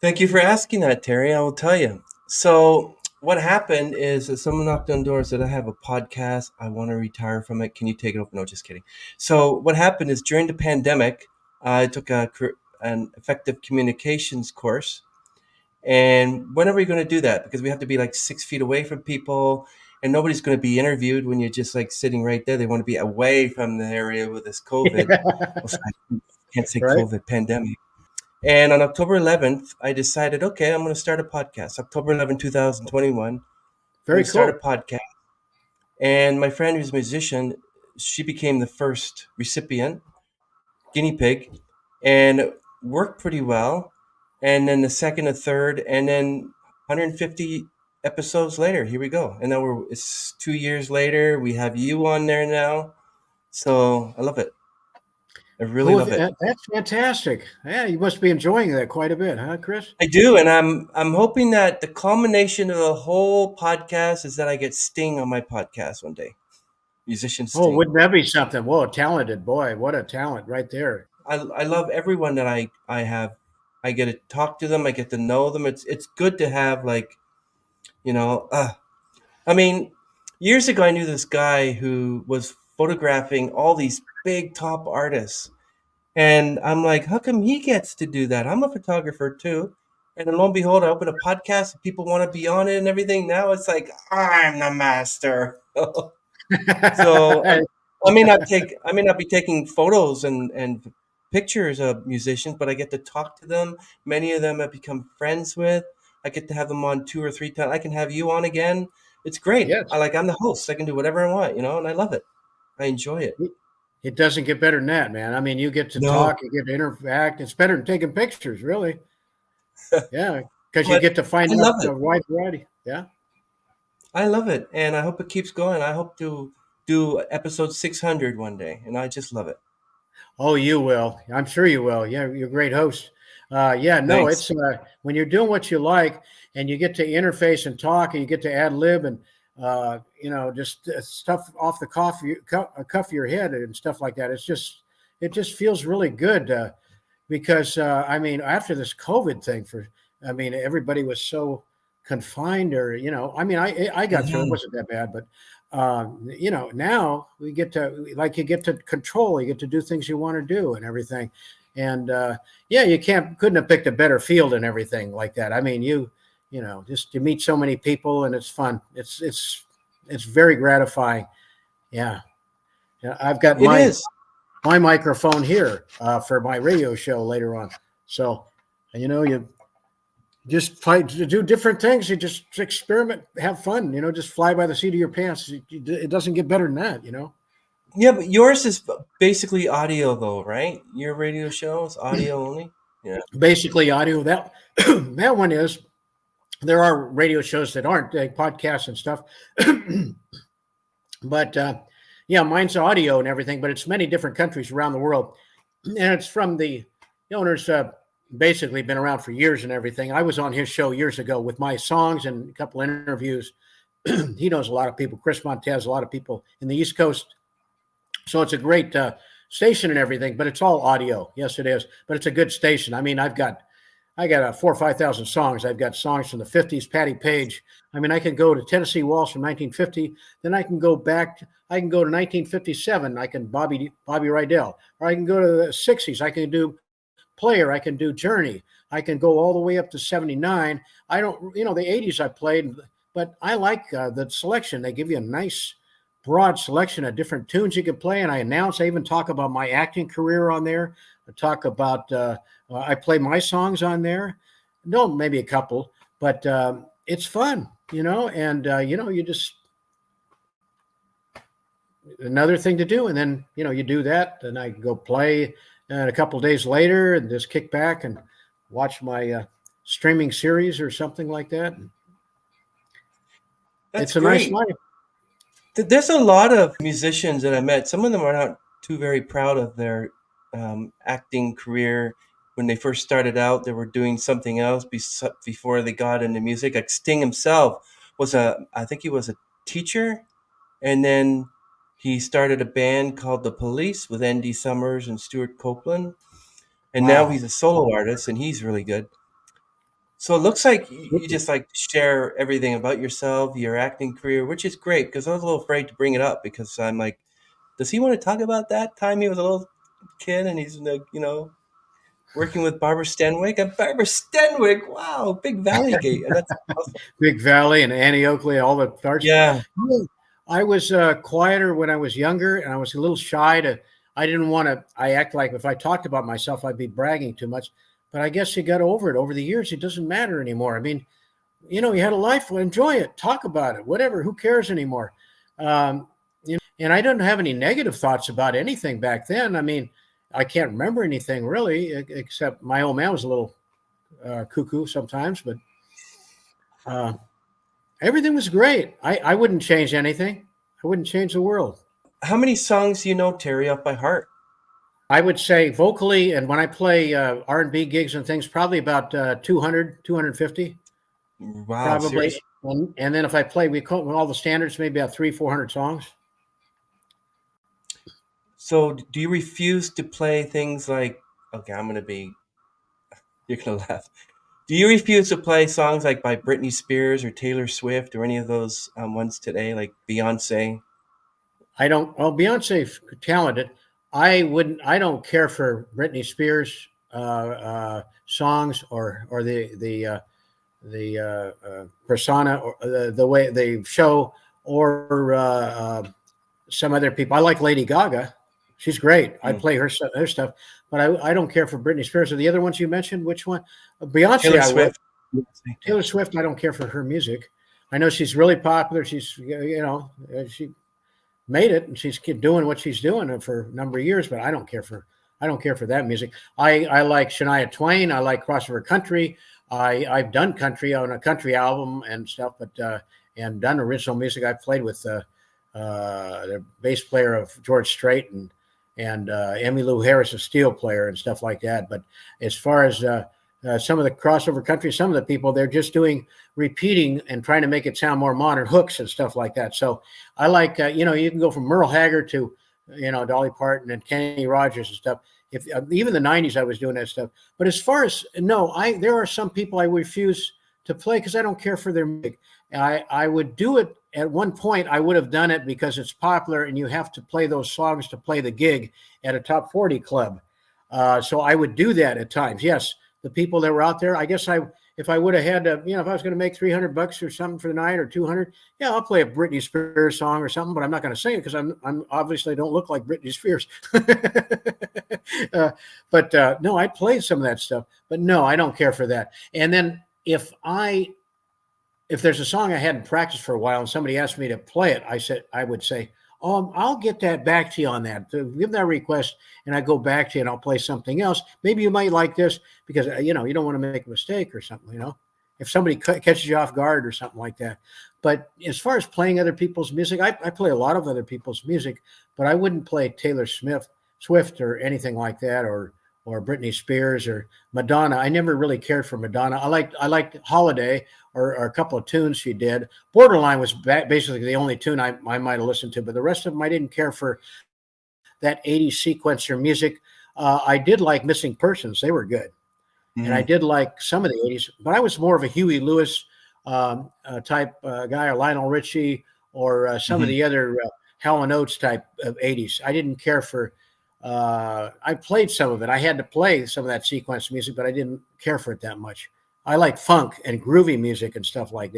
Thank you for asking that, Terry. I will tell you. So, what happened is that someone knocked on the door and said, I have a podcast. I want to retire from it. Can you take it over? No, just kidding. So, what happened is during the pandemic, I took an effective communications course. And when are we going to do that? Because we have to be like 6 feet away from people, and nobody's going to be interviewed when you're just like sitting right there. They want to be away from the area with this COVID. Well, sorry, I can't say Right. COVID pandemic. And on October 11th, I decided, okay, I'm going to start a podcast. October 11th, 2021, I'm going Very to start a cool. podcast. And my friend who's a musician, she became the first recipient, guinea pig, and worked pretty well. And then the second and third, and then 150 episodes later, here we go. And now it's 2 years later. We have you on there now. So I love it. I really Cool. love it. That's fantastic. Yeah, you must be enjoying that quite a bit, huh, Chris? I do, and I'm hoping that the culmination of the whole podcast is that I get Sting on my podcast one day, musician Oh, Sting. wouldn't that be something? Whoa, talented boy. What a talent right there. I love everyone that I have. I get to talk to them. I get to know them. It's good to have like you know. I mean, years ago I knew this guy who was photographing all these big top artists, and I'm like, how come he gets to do that? I'm a photographer too. And then lo and behold, I open a podcast and people want to be on it and everything. Now it's like, I'm the master. So I may not be taking photos and pictures of musicians, but I get to talk to them. Many of them I've become friends with. I get to have them on 2 or 3 times. I can have you on again. It's great. Yes. I'm the host. I can do whatever I want, and I love it. I enjoy it. It doesn't get better than that, man. I mean, you get to No, talk, you get to interact. It's better than taking pictures, really. Yeah, because you but get to find I out love it. a wide variety. Yeah. I love it, and I hope it keeps going. I hope to do episode 600 one day, and I just love it. Oh, you will. I'm sure you will. Yeah, you're a great host. Yeah, no, Thanks. it's when you're doing what you like and you get to interface and talk and you get to ad lib and just stuff off the cuff of your head and stuff like that. It just feels really good because I mean, after this COVID thing, everybody was so confined, or I mean, I got through it. It Mhm. wasn't that bad, but now we get to you get to control, you get to do things you want to do and everything, and yeah, you couldn't have picked a better field and everything like that. I mean, just you meet so many people and it's fun. It's very gratifying. Yeah, yeah. I've got It is. my microphone here for my radio show later on. So, you just try to do different things. You just experiment, have fun. Just fly by the seat of your pants. It doesn't get better than that. Yeah, but yours is basically audio, though, right? Your radio show is audio only. Yeah. Basically, audio. That that one is. There are radio shows that aren't like podcasts and stuff, but yeah, mine's audio and everything. But it's many different countries around the world, and it's from the owners. Basically, been around for years and everything. I was on his show years ago with my songs and a couple interviews. He knows a lot of people. Chris Montez, a lot of people in the East Coast. So it's a great station and everything, but it's all audio. Yes, it is. But it's a good station. I mean, I got 4,000 or 5,000 songs. I've got songs from the 50s, Patti Page. I mean, I can go to Tennessee Waltz from 1950. Then I can go back. I can go to 1957. I can Bobby Rydell. Or I can go to the 60s. I can do Player. I can do Journey. I can go all the way up to 79. I don't, the 80s I played, but I like the selection. They give you a nice broad selection of different tunes you can play. And I even talk about my acting career on there. I talk about, I play my songs on there. No, maybe a couple, but it's fun, and, you just, another thing to do. And then, you do that and I go play and a couple of days later and just kick back and watch my streaming series or something like that. That's It's a nice great. life. There's a lot of musicians that I met. Some of them are not too very proud of their acting career. When they first started out, they were doing something else before they got into music. Like Sting himself I think he was a teacher, and then he started a band called The Police with Andy Summers and Stuart Copeland. And now Wow. he's a solo artist, and he's really good. So it looks like you just like to share everything about yourself, your acting career, which is great because I was a little afraid to bring it up because I'm like, does he want to talk about that time he was a little kid and he's like, working with Barbara Stanwyck? And Barbara Stanwyck, wow, Big Valley Gate. And that's awesome. Big Valley and Annie Oakley, all the stars. Yeah. I was quieter when I was younger, and I was a little shy to. I didn't want to. I act like if I talked about myself, I'd be bragging too much. But I guess you got over it over the years. It doesn't matter anymore. I mean, you had a life. Well, enjoy it. Talk about it. Whatever. Who cares anymore? And I didn't have any negative thoughts about anything back then. I mean, I can't remember anything really, except my old man was a little cuckoo sometimes, but everything was great. I wouldn't change anything. I wouldn't change the world. How many songs do you know Terry off by heart? I would say vocally, and when I play R&B gigs and things, probably about 200, 250, Wow, probably. seriously? And then if I play, we call all the standards, maybe about 300-400 songs. So do you refuse to play things like, okay, you're going to laugh. Do you refuse to play songs like by Britney Spears or Taylor Swift or any of those ones today, like Beyonce? I don't. Well, Beyonce talented. I wouldn't. I don't care for Britney Spears songs or the persona or the way they show or some other people. I like Lady Gaga. She's great. I play her stuff, but I don't care for Britney Spears or the other ones you mentioned. Which one? Beyonce. Taylor I would. Swift. Taylor Swift. I don't care for her music. I know she's really popular. She's she made it and she's doing what she's doing for a number of years, but I don't care for that music. I like Shania Twain. I like crossover country. I've done country on a country album and stuff, but and done original music. I've played with the bass player of George Strait and Emmylou Harris, a steel player and stuff like that. But as far as some of the crossover country, some of the people, they're just repeating and trying to make it sound more modern, hooks and stuff like that. So I like, you can go from Merle Haggard to, Dolly Parton and Kenny Rogers and stuff. If even the 90s, I was doing that stuff. But as far as, no, there are some people I refuse to play because I don't care for their music. I would do it at one point. I would have done it because it's popular and you have to play those songs to play the gig at a top 40 club. So I would do that at times. Yes. The people that were out there, I guess if I would have had to, if I was going to make $300 or something for the night or 200, yeah, I'll play a Britney Spears song or something, but I'm not going to sing it because I'm obviously don't look like Britney Spears. But no, I play some of that stuff, but no, I don't care for that. And then if there's a song I hadn't practiced for a while and somebody asked me to play it, I would say, I'll get that back to you on that. Give that request, and I go back to you, and I'll play something else. Maybe you might like this because you don't want to make a mistake or something. If somebody catches you off guard or something like that. But as far as playing other people's music, I play a lot of other people's music, but I wouldn't play Taylor Swift or anything like that, or Britney Spears or Madonna. I never really cared for Madonna. I liked Holiday or a couple of tunes she did. Borderline was basically the only tune I might have listened to, but the rest of them I didn't care for that 80s sequencer music. I did like Missing Persons. They were good. And I did like some of the 80s, but I was more of a Huey Lewis type guy, or Lionel Richie, or some of the other Hall & Oates type of 80s. I didn't care for I played some of it. I had to play some of that sequence music, but I didn't care for it that much. I like funk and groovy music and stuff like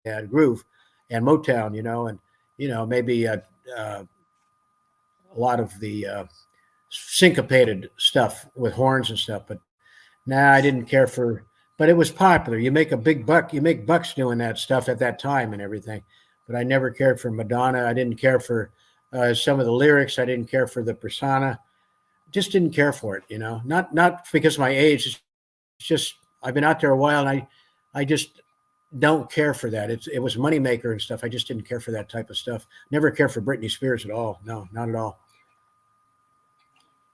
that, groove and Motown, and maybe a lot of the syncopated stuff with horns and stuff. But I didn't care for. But it was popular. You make a big buck. You make bucks doing that stuff at that time and everything. But I never cared for Madonna. I didn't care for some of the lyrics. I didn't care for the persona. Just didn't care for it, not because of my age. It's just I've been out there a while, and I just don't care for that. It was moneymaker and stuff. I just didn't care for that type of stuff. Never cared for Britney Spears at all. No, not at all.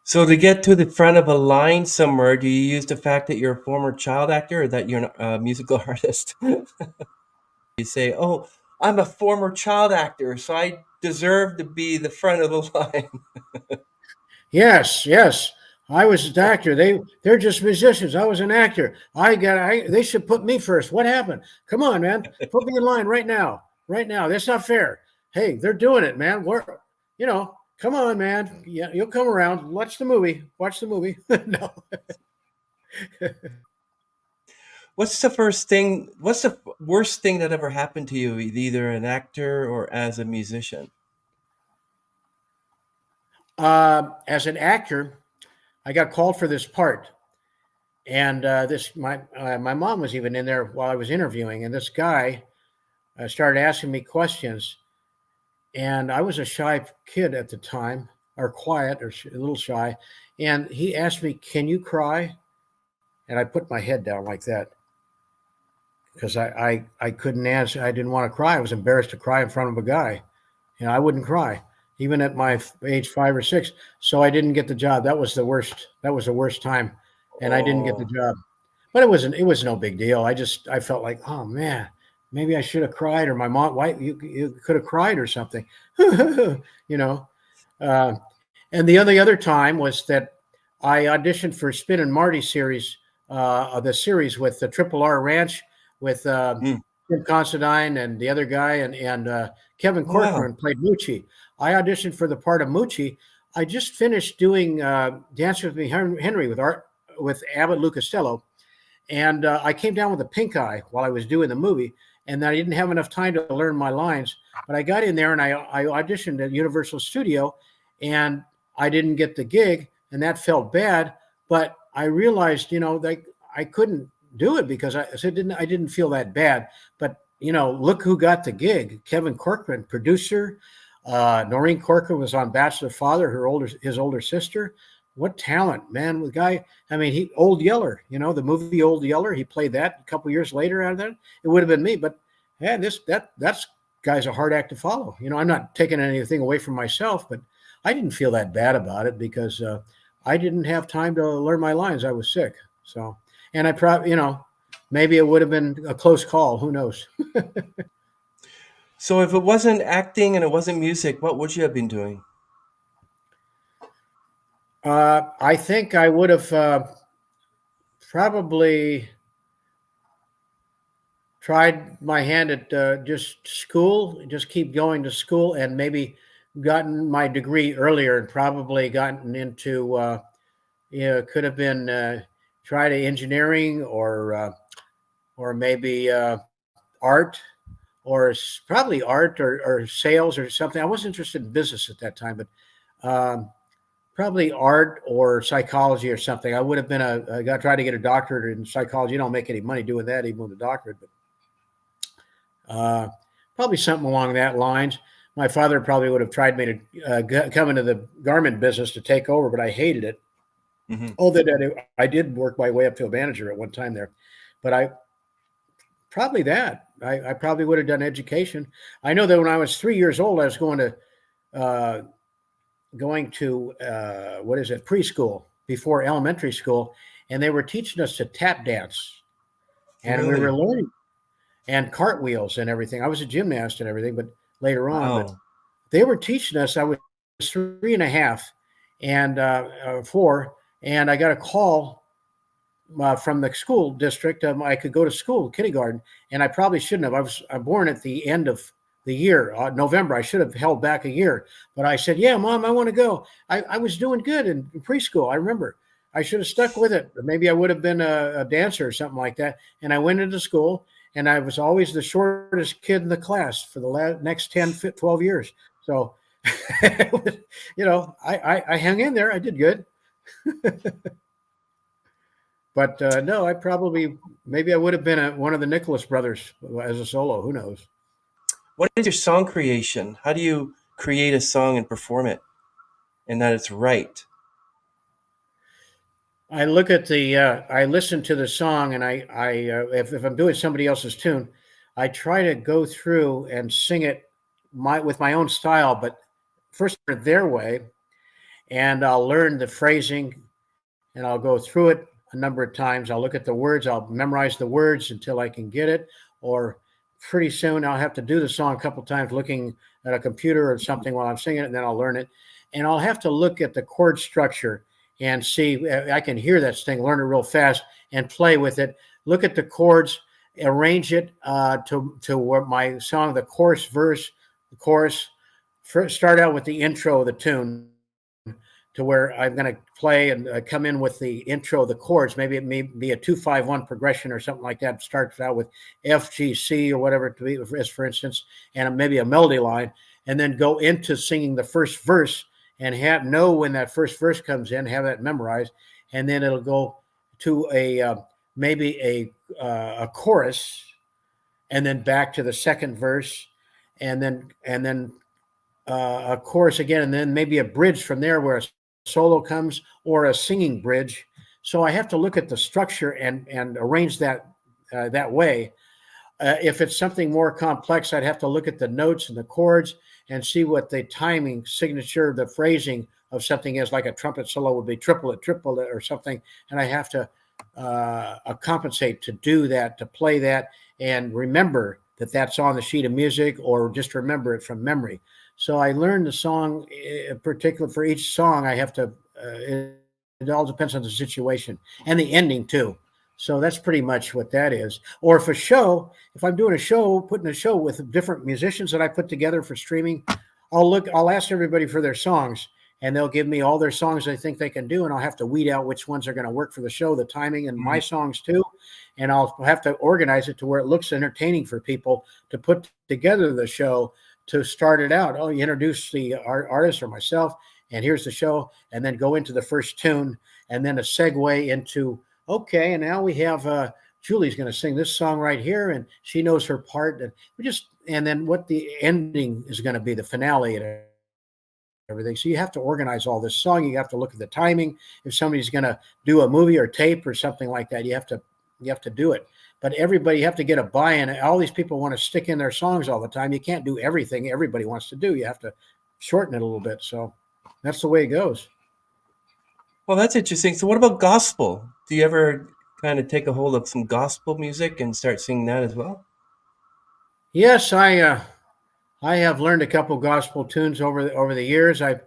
So to get to the front of a line somewhere, do you use the fact that you're a former child actor or that you're a musical artist? You say, "Oh, I'm a former child actor, so I deserve to be the front of the line." Yes. I was an actor. They're just musicians. I was an actor. They should put me first. What happened? Come on, man. Put me in line right now. Right now. That's not fair. Hey, they're doing it, man. Come on, man. Yeah, you'll come around. Watch the movie. Watch the movie. No. What's the worst thing that ever happened to you, either an actor or as a musician? As an actor, I got called for this part. And my mom was even in there while I was interviewing, and this guy started asking me questions, and I was a shy kid at the time, or quiet, or a little shy, and he asked me, "Can you cry?" And I put my head down like that because I couldn't answer. I didn't want to cry. I was embarrassed to cry in front of a guy. I wouldn't cry even at my age 5 or 6. So I didn't get the job. That was the worst. That was the worst time, and I didn't get the Oh, job. But it was no big deal. I felt like, oh man, maybe I should have cried, or my mom, why you could have cried or something, you know. Uh, and the other time was that I auditioned for Spin and Marty series, the series with the Triple R Ranch with mm, Tim Considine and the other guy, and Kevin wow. Corcoran played Moochie. I auditioned for the part of Moochie. I just finished doing Dance with Me, Henry with Abbott and Costello, and I came down with a pink eye while I was doing the movie, and I didn't have enough time to learn my lines. But I got in there and I auditioned at Universal Studio, and I didn't get the gig, and that felt bad. But I realized, that I couldn't do it because I didn't feel that bad. But look who got the gig: Kevin Corcoran, producer. Noreen Corcoran was on Bachelor Father, his older sister. What talent, man! The guy, I mean, Old Yeller, the movie Old Yeller. He played that a couple years later. Out of that, it would have been me. But man, that's guy's a hard act to follow. I'm not taking anything away from myself, but I didn't feel that bad about it because I didn't have time to learn my lines. I was sick, so and I probably, maybe it would have been a close call. Who knows? So if it wasn't acting and it wasn't music, what would you have been doing? I think I would have probably tried my hand at just school, just keep going to school, and maybe gotten my degree earlier and probably gotten into, could have been tried engineering or maybe art or probably art or sales or something. I wasn't interested in business at that time, but probably art or psychology or something. I would have been I got tried to get a doctorate in psychology. You don't make any money doing that, even with a doctorate, but probably something along that lines. My father probably would have tried me to come into the garment business to take over, but I hated it. Hmm. Although I did work my way up to a manager at one time there, but I probably would have done education. I know that when I was 3 years old, I was uh, going to what is it, preschool before elementary school, and they were teaching us to tap dance, and we were Really? learning and cartwheels and everything. I was a gymnast and everything, but later on, but Wow. they were teaching us. I was 3.5 and 4, and I got a call from the school district. I could go to school, kindergarten, and I probably shouldn't have. I was born at the end of the year, November. I should have held back a year, but I said, "Yeah, Mom, I want to go." I was doing good in preschool. I remember. I should have stuck with it. Maybe I would have been a dancer or something like that. And I went into school, and I was always the shortest kid in the class for the next 10, 12 years. So, I hung in there. I did good. But no, maybe I would have been one of the Nicholas brothers as a solo. Who knows? What is your song creation? How do you create a song and perform it and that it's right? I listen to the song, and if I'm doing somebody else's tune, I try to go through and sing it with my own style, but first their way, and I'll learn the phrasing, and I'll go through it a number of times. I'll look at the words, I'll memorize the words until I can get it, or pretty soon I'll have to do the song a couple of times looking at a computer or something while I'm singing it, and then I'll learn it. And I'll have to look at the chord structure and see. I can hear that thing, learn it real fast, and play with it. Look at the chords, arrange it to what my song, the chorus, verse, the chorus. First, start out with the intro of the tune, to where I'm going to play and come in with the intro of the chords. Maybe it may be a 2-5-1 progression or something like that. It starts out with F, G, C, or whatever it be, as for instance, and maybe a melody line, and then go into singing the first verse and know when that first verse comes in, have that memorized, and then it'll go to maybe a chorus, and then back to the second verse, and then a chorus again, and then maybe a bridge from there where a solo comes, or a singing bridge. So I have to look at the structure and arrange that that way. If it's something more complex, I'd have to look at the notes and the chords and see what the timing signature, the phrasing of something is. Like a trumpet solo would be triplet, or something, and I have to compensate to do that, to play that, and remember that that's on the sheet of music, or just remember it from memory. So I learned the song, in particular for each song. I have to. It all depends on the situation and the ending too. So that's pretty much what that is. Or if I'm doing a show, putting a show with different musicians that I put together for streaming, I'll ask everybody for their songs, and they'll give me all their songs they think they can do, and I'll have to weed out which ones are going to work for the show, the timing, and my songs too. And I'll have to organize it to where it looks entertaining for people to put together the show, to start it out. Oh, you introduce the artist or myself, and here's the show, and then go into the first tune, and then a segue into, okay, and now we have Julie's going to sing this song right here, and she knows her part, and then what the ending is going to be, the finale and everything. So you have to organize all this song. You have to look at the timing. If somebody's going to do a movie or tape or something like that, you have to do it. But everybody, you have to get a buy-in. All these people want to stick in their songs all the time. You can't do everything everybody wants to do. You have to shorten it a little bit. So that's the way it goes. Well, that's interesting. So, what about gospel? Do you ever kind of take a hold of some gospel music and start singing that as well? Yes, I have learned a couple gospel tunes over the years. I've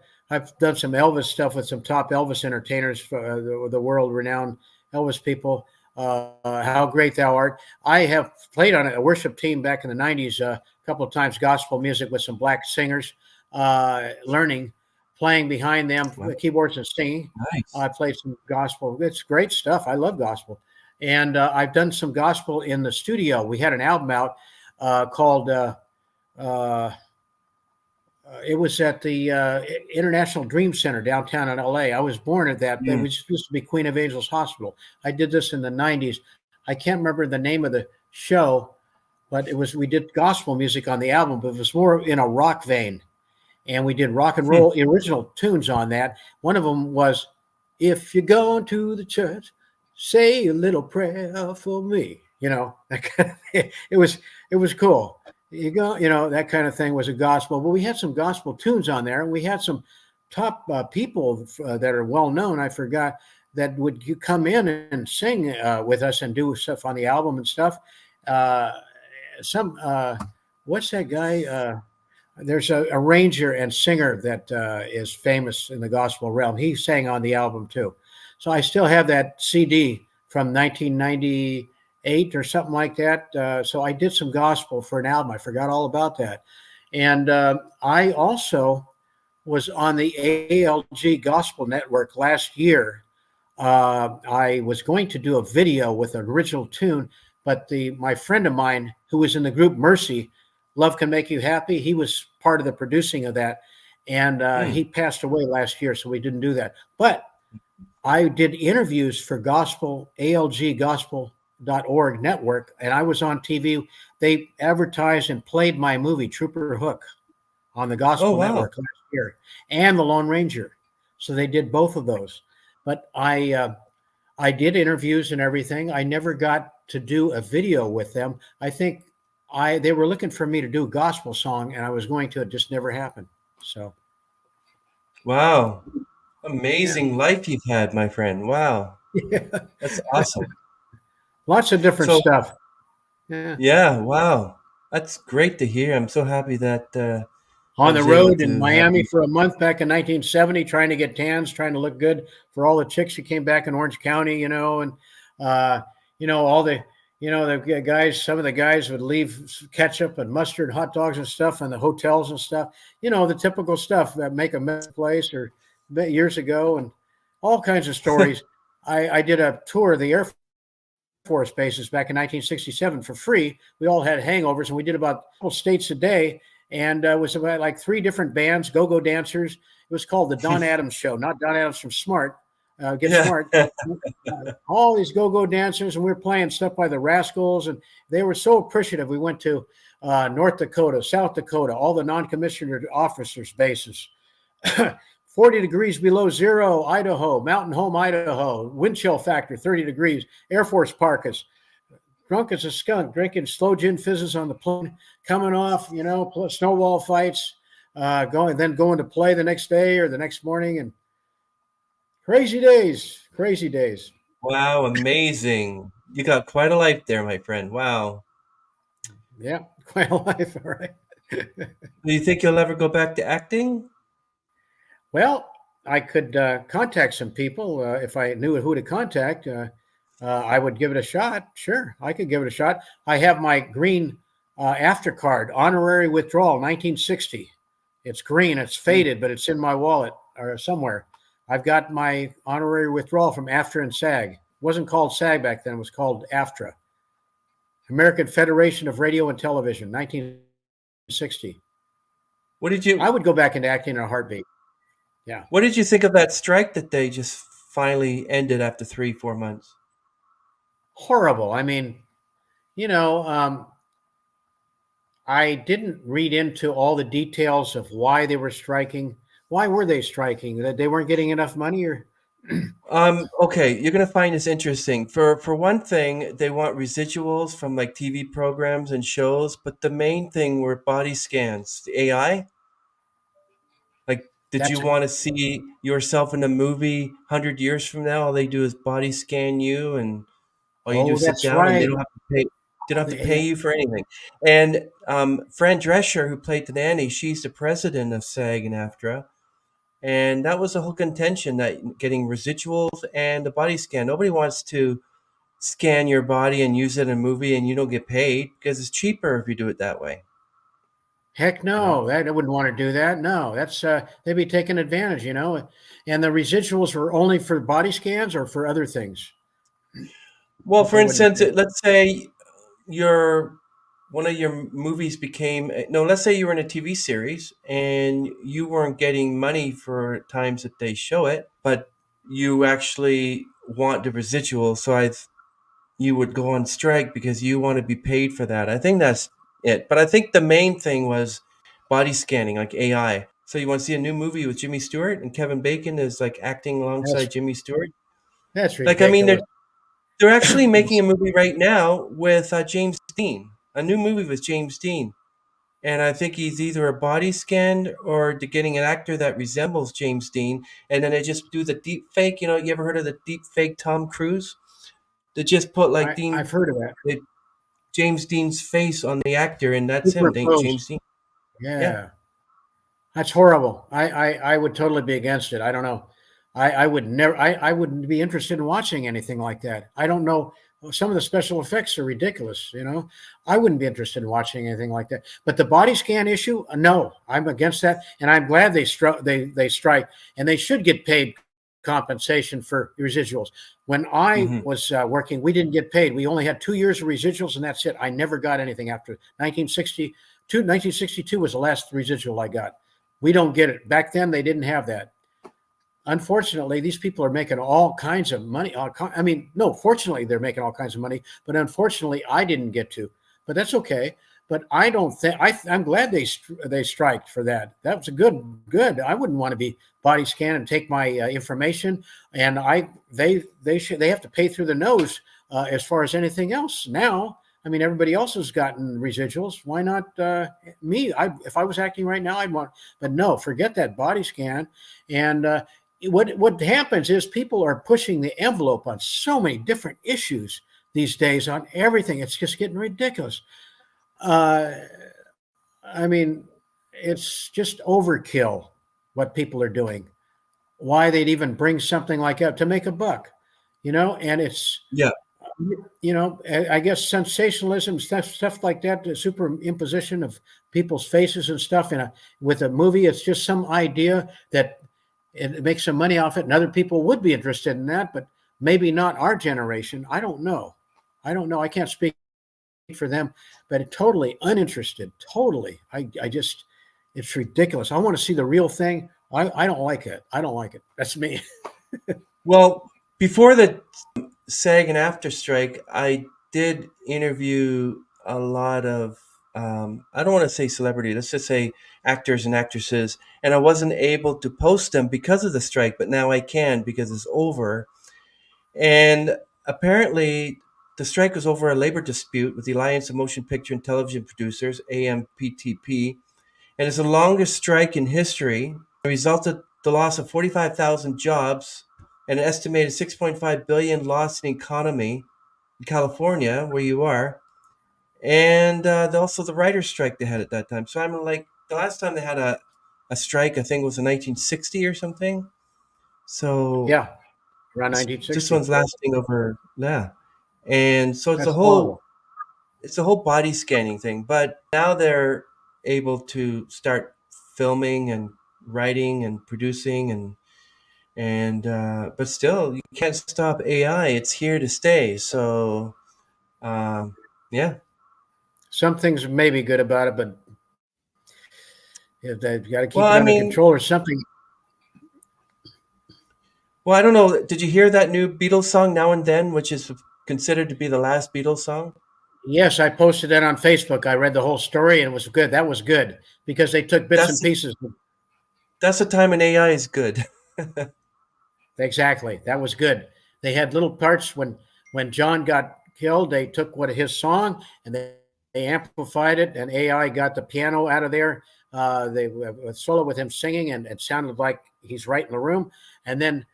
done some Elvis stuff with some top Elvis entertainers, the world renowned Elvis people. How Great Thou Art. I have played on a worship team back in the 90s a couple of times, gospel music with some black singers, playing behind them, Wow, keyboards and singing. nice. I played some gospel. It's great stuff. I love gospel. And I've done some gospel in the studio. We had an album out called, it was at the International Dream Center downtown in LA. I was born at that. It Mm. was used to be Queen of Angels Hospital. I did this in the 90s. I can't remember the name of the show, but we did gospel music on the album, but it was more in a rock vein. And we did rock and Hmm. roll original tunes on that. One of them was, "If you're going to the church, say a little prayer for me." It was cool. That kind of thing was a gospel. But we had some gospel tunes on there, and we had some top people that are well known. I forgot that would you come in and sing with us and do stuff on the album and stuff. Some what's that guy? There's a arranger and singer that is famous in the gospel realm. He sang on the album too. So I still have that CD from 1998 or something like that. So I did some gospel for an album. I forgot all about that. And I also was on the ALG Gospel Network last year. I was going to do a video with an original tune, but my friend of mine who was in the group Mercy, Love Can Make You Happy, he was part of the producing of that. And Hmm. he passed away last year, so we didn't do that. But I did interviews for ALGgospel.org network, and I was on TV. They advertised and played my movie, Trooper Hook, on the Oh, Gospel wow. Network last year, and The Lone Ranger. So they did both of those. But I did interviews and everything. I never got to do a video with them. I think they were looking for me to do a gospel song, and I was going to. It just never happened. So Wow. yeah, Amazing life you've had, my friend. Wow. yeah. That's awesome. Lots of different So, stuff. Yeah. yeah, wow. That's great to hear. I'm so happy that On the was able road in to have Miami you. for a month back in 1970, trying to get tans, trying to look good for all the chicks who came back in Orange County, and all the, the guys, some of the guys would leave ketchup and mustard, hot dogs and stuff in the hotels and stuff, the typical stuff that make a mess place or years ago, and all kinds of stories. I did a tour of the Air Force bases back in 1967 for free. We all had hangovers, and we did about a couple states a day. And it was about like 3 different bands, go-go dancers. It was called the Don Adams Show, not Don Adams from Smart, Get Yeah. Smart. All these go-go dancers, and we were playing stuff by the Rascals, and they were so appreciative. We went to North Dakota, South Dakota, all the non-commissioned officers' bases. 40 degrees below zero, Idaho, Mountain Home, Idaho, wind chill factor, 30 degrees, Air Force Parkas. Drunk as a skunk, drinking slow gin fizzes on the plane, coming off, snowball fights, going to play the next day or the next morning, and crazy days. Wow, amazing. You got quite a life there, my friend. Wow. Yeah, quite a life, all right. Do you think you'll ever go back to acting? Well, I could contact some people if I knew who to contact. I would give it a shot. Sure, I could give it a shot. I have my green AfterCard, honorary withdrawal, 1960. It's green. It's faded, but it's in my wallet or somewhere. I've got my honorary withdrawal from AFTRA and SAG. It wasn't called SAG back then. It was called AFTRA, American Federation of Radio and Television, 1960. What did you I would go back into acting in a heartbeat. Yeah. What did you think of that strike that they just finally ended after 3-4 months? Horrible. I mean, I didn't read into all the details of why they were striking. Why were they striking? That they weren't getting enough money, or Okay, you're gonna find this interesting. For one thing, they want residuals from like TV programs and shows, but the main thing were body scans, the AI. Like, did you that's want to see yourself in a movie 100 years from now? All they do is body scan you, and all you do is sit that's down, and they right. don't have to pay. They don't have to pay Yeah. you for anything. And Fran Drescher, who played the nanny, she's the president of SAG and AFTRA. And that was the whole contention, that getting residuals and the body scan. Nobody wants to scan your body and use it in a movie and you don't get paid, because it's cheaper if you do it that way. Heck You know? no, that I wouldn't want to do that. No, that's they'd be taking advantage, And the residuals were only for body scans or for other things Well, that for they wouldn't instance, pay. let's say your one of your movies became no, let's say you were in a TV series and you weren't getting money for times that they show it, but you actually want the residual. So you would go on strike because you want to be paid for that. I think that's it. But I think the main thing was body scanning, like AI. So you want to see a new movie with Jimmy Stewart and Kevin Bacon is like acting That's alongside Jimmy Stewart. that's Like, I mean, ridiculous. they're actually making a movie right now with James Dean, a new movie with James Dean. And I think he's either a body scanned or they're getting an actor that resembles James Dean. And then they just do the deep fake. You ever heard of the deep fake Tom Cruise? They just put like I've heard of that. James Dean's face on the actor, and that's him, Superimposed. James Dean. Yeah. Yeah, that's horrible. I would totally be against it. I don't know. I would never. I wouldn't be interested in watching anything like that. I don't know. Some of the special effects are ridiculous. I wouldn't be interested in watching anything like that. But the body scan issue, no, I'm against that, and I'm glad they strike, and they should get paid compensation for residuals. When I Hmm. was working, we didn't get paid. We only had 2 years of residuals, and that's it. I never got anything after 1962. 1962 was the last residual I got. We don't get it. Back then, they didn't have that. Unfortunately, these people are making all kinds of money. I mean, no, fortunately, they're making all kinds of money, but unfortunately, I didn't get to. But that's okay. But I don't think I'm glad they striked for that. That was a good. I wouldn't want to be body scanned and take my information. And they have to pay through the nose as far as anything else now. I mean, everybody else has gotten residuals. Why not me? If I was acting right now, I'd want. But no, forget that body scan. And what happens is people are pushing the envelope on so many different issues these days on everything. It's just getting ridiculous. I mean, it's just overkill what people are doing. Why they'd even bring something like that to make a buck, and it's, Yeah. I guess sensationalism, stuff like that, the superimposition of people's faces and stuff with a movie. It's just some idea that it makes some money off it, and other people would be interested in that, but maybe not our generation. I don't know. I can't speak for them, but totally uninterested. Totally. I just, it's ridiculous. I want to see the real thing. I don't like it. I don't like it. That's me. Well, before the SAG and after strike, I did interview a lot of, I don't want to say celebrity, let's just say actors and actresses, and I wasn't able to post them because of the strike, but now I can because it's over. And apparently, the strike was over a labor dispute with the Alliance of Motion Picture and Television Producers, AMPTP, and it's the longest strike in history. It resulted the loss of 45,000 jobs and an estimated 6.5 billion loss in economy in California, where you are, and also the writers' strike they had at that time. So I'm like, the last time they had a strike, I think was in 1960 or something. So Yeah, around this 1960. one's lasting over, yeah, and so That's horrible. it's a whole body scanning thing. But now they're able to start filming and writing and producing and but still you can't stop AI. It's here to stay. So um, yeah. Some things may be good about it, but if they've got to Well, keep it I under mean, control or something. well, I don't know. Did you hear that new Beatles song "Now and Then," which is considered to be the last Beatles song? Yes, I posted that on Facebook. I read the whole story and it was good. That was good because they took bits and That's pieces. that's the time when AI is good. Exactly. That was good. They had little parts when John got killed, they took what his song and they amplified it, and AI got the piano out of there. They a solo with him singing, and it sounded like he's right in the room. And then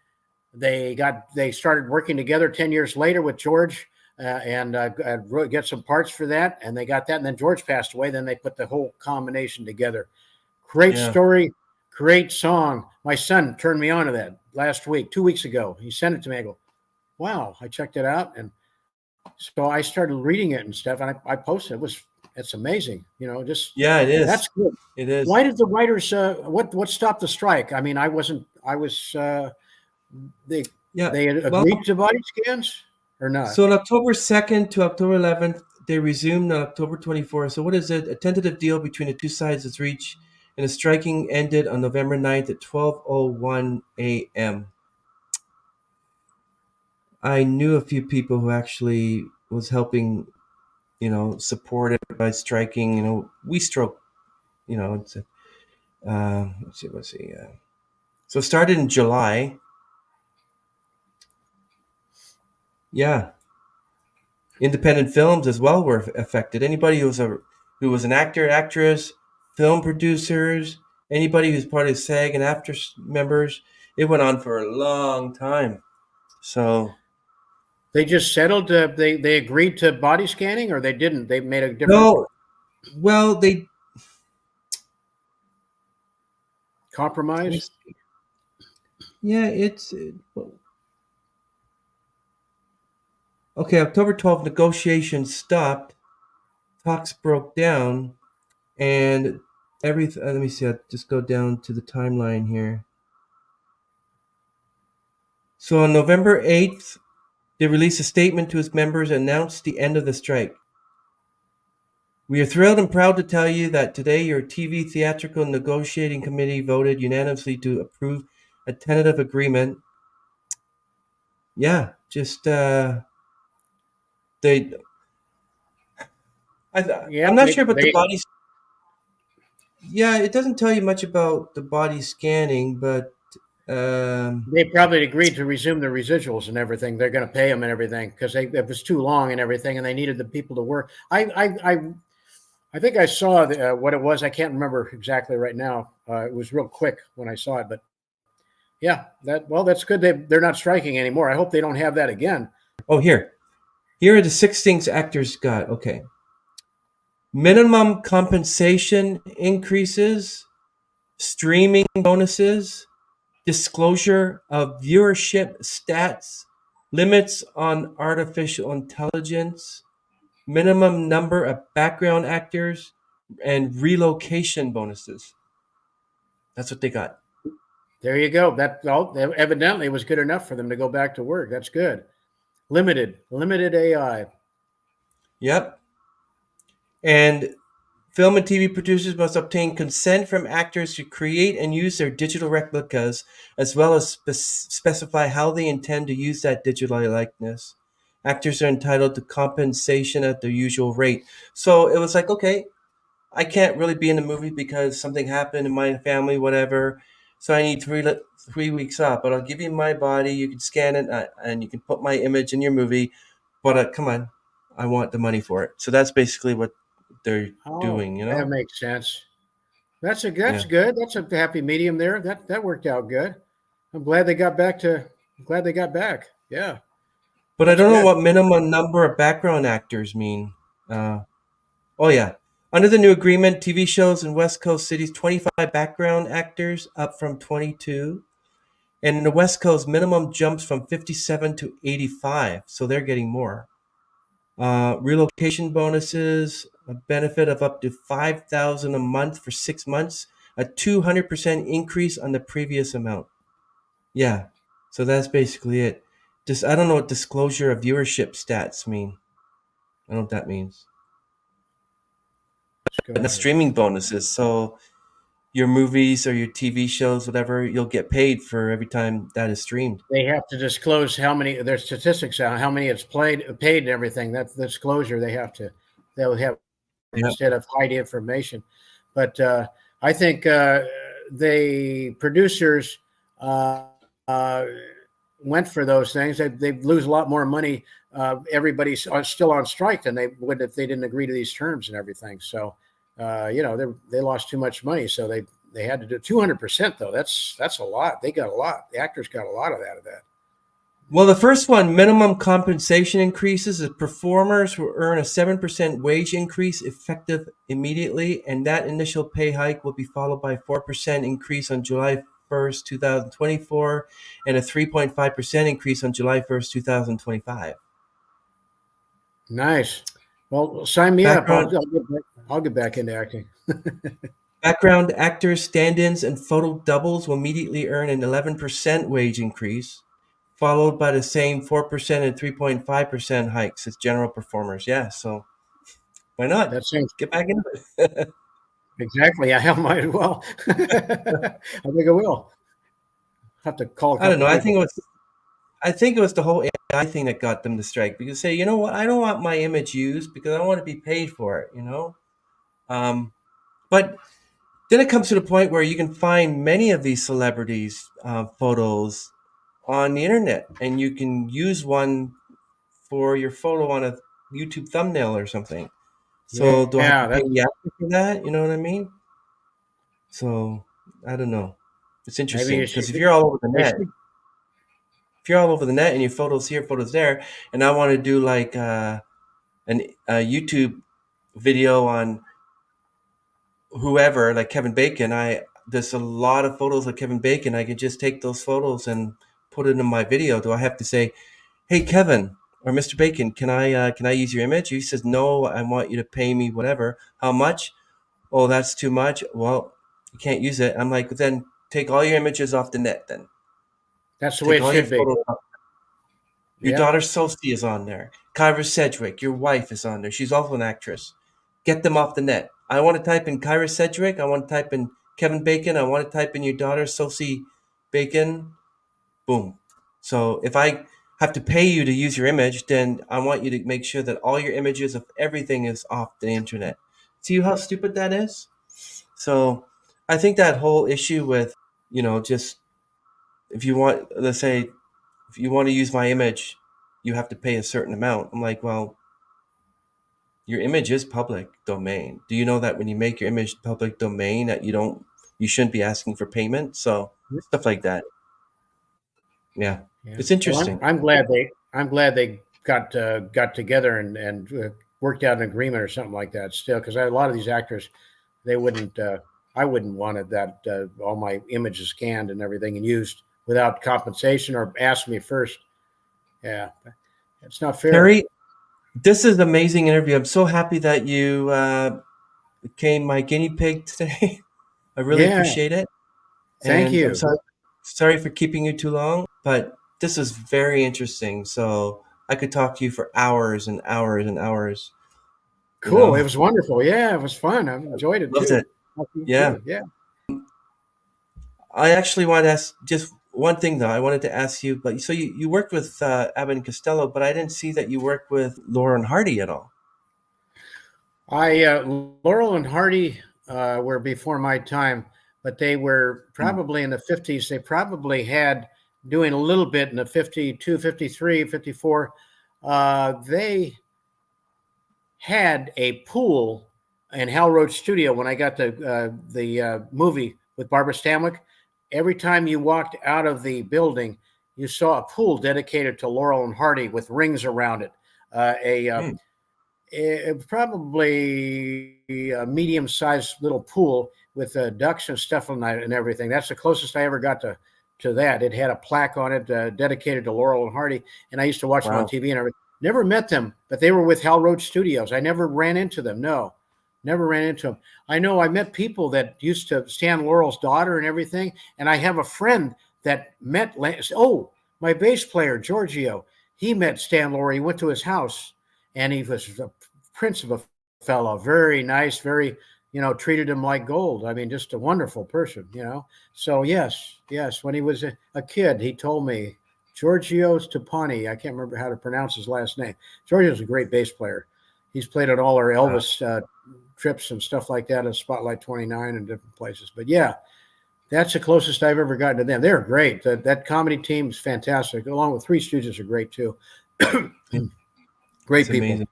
they started working together 10 years later with George, and get some parts for that, and they got that. And then George passed away. Then they put the whole combination together. Great Yeah. story, great song. My son turned me on to that last week, 2 weeks ago. He sent it to me. I go, wow. I checked it out, and so I started reading it and stuff, and I posted. It's amazing. Just Yeah, it is. that's good. It is. Why did the writers? What stopped the strike? I mean, I wasn't. I was. They Yeah. they Well, agreed to body scans or not? so on October 2nd to October 11th, they resumed on October 24th. So what is it? A tentative deal between the two sides is reached, and the striking ended on November 9th at 12:01 a.m. I knew a few people who actually was helping, support it by striking. We stroke, it's let's see. So it started in July. Yeah. Independent films as well were affected. Anybody who was an actor, actress, film producers, anybody who's part of SAG and after members, it went on for a long time. So They just settled. They agreed to body scanning, or they didn't. They made a different no, well they compromise. yeah okay. October 12th, negotiations stopped, talks broke down, and everything. Let me see. I'll just go down to the timeline here. So on November 8th, they released a statement to its members and announced the end of the strike. We are thrilled and proud to tell you that today your TV Theatrical Negotiating Committee voted unanimously to approve a tentative agreement. Yeah, just they. Yeah, I'm not sure about the bodies. Yeah, it doesn't tell you much about the body scanning, but they probably agreed to resume the residuals and everything. They're going to pay them and everything because it was too long and everything, and they needed the people to work. I think I saw what it was. I can't remember exactly right now. It was real quick when I saw it, but yeah, that's good. They're not striking anymore. I hope they don't have that again. oh here are the 6 things actors got. Okay. minimum compensation increases, streaming bonuses, disclosure of viewership stats, limits on artificial intelligence, minimum number of background actors, and relocation bonuses. That's what they got. There you go. That evidently was good enough for them to go back to work. That's good. Limited AI. Yep. And film and TV producers must obtain consent from actors to create and use their digital replicas, as well as specify how they intend to use that digital likeness. Actors are entitled to compensation at their usual rate. So it was like, okay, I can't really be in the movie because something happened in my family, whatever. So I need 3 weeks off. But I'll give you my body. You can scan it, and you can put my image in your movie. But come on, I want the money for it. So that's basically what they're Oh, doing. that makes sense. That's Yeah. good. That's a happy medium there. That worked out good. I'm glad they got back to. I'm glad they got back. Yeah, But I that's don't know good. what minimum number of background actors mean. Uh, oh yeah. Under the new agreement, TV shows in West Coast cities, 25 background actors, up from 22. And in the West Coast, minimum jumps from 57 to 85, so they're getting more. Relocation bonuses, a benefit of up to 5,000 a month for 6 months, a 200% increase on the previous amount. Yeah, so that's basically it. Just I don't know what disclosure of viewership stats mean. I don't know what that means. And the Disclosure. streaming bonuses, so your movies or your TV shows, whatever, you'll get paid for every time that is streamed. They have to disclose how many their statistics on how many it's paid, and everything. That's the disclosure they have to. They will have Yeah. instead of hide information. But I think the producers uh, uh, went for those things. They lose a lot more money. Everybody's still on strike than they would if they didn't agree to these terms and everything. So, they lost too much money. So they had to do 200% though. That's a lot. They got a lot. The actors got a lot of that. Well, the first one, minimum compensation increases, is performers will earn a 7% wage increase effective immediately, and that initial pay hike will be followed by a 4% increase on July 1st, 2024, and a 3.5% increase on July 1st, 2025. Nice. Well, sign me up. Background I'll get back into acting. background actors, stand-ins, and photo doubles will immediately earn an 11% wage increase, followed by the same 4% and 3.5% hikes as general performers. Yeah, so why not? That seems Get back into it. exactly. I might as well. I think I will. Have to call a I don't couple know. people. I think it was the whole AI thing that got them to strike because say, you know what, I don't want my image used because I want to be paid for it, you know? But then it comes to the point where you can find many of these celebrities' photos on the internet and you can use one for your photo on a YouTube thumbnail or something. So do I have to Yeah, pay that's the actor for that? You know what I mean? So I don't know. It's maybe interesting you should. because if you're all over the They net, should. if you're all over the net and your photos here, photos there, and I want to do like a YouTube video on whoever, like Kevin Bacon, there's a lot of photos of Kevin Bacon. I can just take those photos and put it in my video. Do I have to say, "Hey, Kevin," or "Mr. Bacon, can I use your image?" He says, "No, I want you to pay me whatever. How much?" "Oh, that's too much." "Well, you can't use it." I'm like, "Then take all your images off the net. Then That's the way take it all your should be. photos off. Your Yeah, daughter Sophie is on there. Kyra Sedgwick, your wife, is on there. She's also an actress. Get them off the net. I want to type in Kyra Sedgwick. I want to type in Kevin Bacon. I want to type in your daughter Sophie Bacon. Boom. So if I have to pay you to use your image, then I want you to make sure that all your images of everything is off the internet. See how stupid that is? So I think that whole issue with, just if you want, let's say, if you want to use my image, you have to pay a certain amount. I'm like, well, your image is public domain. Do you know that when you make your image public domain that you shouldn't be asking for payment? So stuff like that. Yeah, yeah. it's Well, interesting. I'm glad they got together and worked out an agreement or something like that still, because a lot of these actors, they wouldn't, I wouldn't want it that all my images scanned and everything and used without compensation or ask me first. Yeah, it's not fair. Terry, this is an amazing interview. I'm so happy that you became my guinea pig today. I really Yeah, appreciate it. thank And I'm you. sorry for keeping you too long, but this is very interesting. So I could talk to you for hours and hours and hours. You Cool. It know, was wonderful. Yeah, it was fun. I enjoyed it loved too. it. Yeah. Yeah. I actually want to ask just one thing though. I wanted to ask you, but so you worked with Abbott and Costello, but I didn't see that you worked with Laura and Hardy at all. Laurel and Hardy were before my time, but they were Mm. probably in the 50s. They probably had doing a little bit in the 52, 53, 54. They had a pool in Hal Roach Studio when I got the movie with Barbara Stanwyck. Every time you walked out of the building, you saw a pool dedicated to Laurel and Hardy with rings around it. Mm. Probably a medium-sized little pool with ducks and stuff on that and everything. That's the closest I ever got to that. It had a plaque on it dedicated to Laurel and Hardy, and I used to watch them on Wow. TV and everything. Never met them, but they were with Hal Roach Studios. I never ran into them. No, never ran into them. I know I met people that used to Stan Laurel's daughter and everything, and I have a friend that met. Oh, my bass player Giorgio. He met Stan Laurel. He went to his house, and he was a prince of a fellow. Very nice. Very, treated him like gold. I mean, just a wonderful person. So yes. When he was a kid, he told me Giorgio Stepani. I can't remember how to pronounce his last name. Giorgio's a great bass player. He's played at all our Wow. Elvis trips and stuff like that at Spotlight 29 and different places. But yeah, that's the closest I've ever gotten to them. They're great. That comedy team is fantastic. Along with Three Stooges are great too. Great It's people. amazing.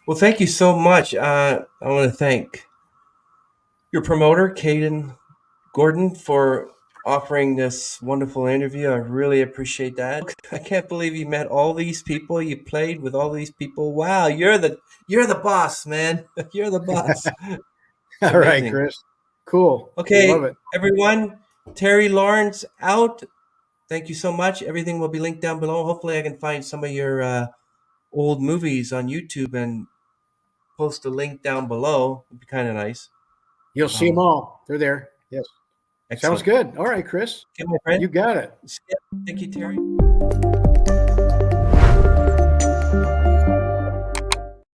Well, thank you so much. I want to thank your promoter, Caden Gordon, for offering this wonderful interview. I really appreciate that. I can't believe you met all these people. You played with all these people. Wow, you're the boss, man. You're the boss. It's All right, amazing. Chris. Cool. Love Okay, it. everyone. Terry Lawrence out. Thank you so much. Everything will be linked down below. Hopefully, I can find some of your old movies on YouTube and post a link down below. It'd be kind of nice. You'll see them all. They're there. Yes. Sounds Excellent. good. All right, Chris. Okay, my friend. You got it. Thank you, Terry.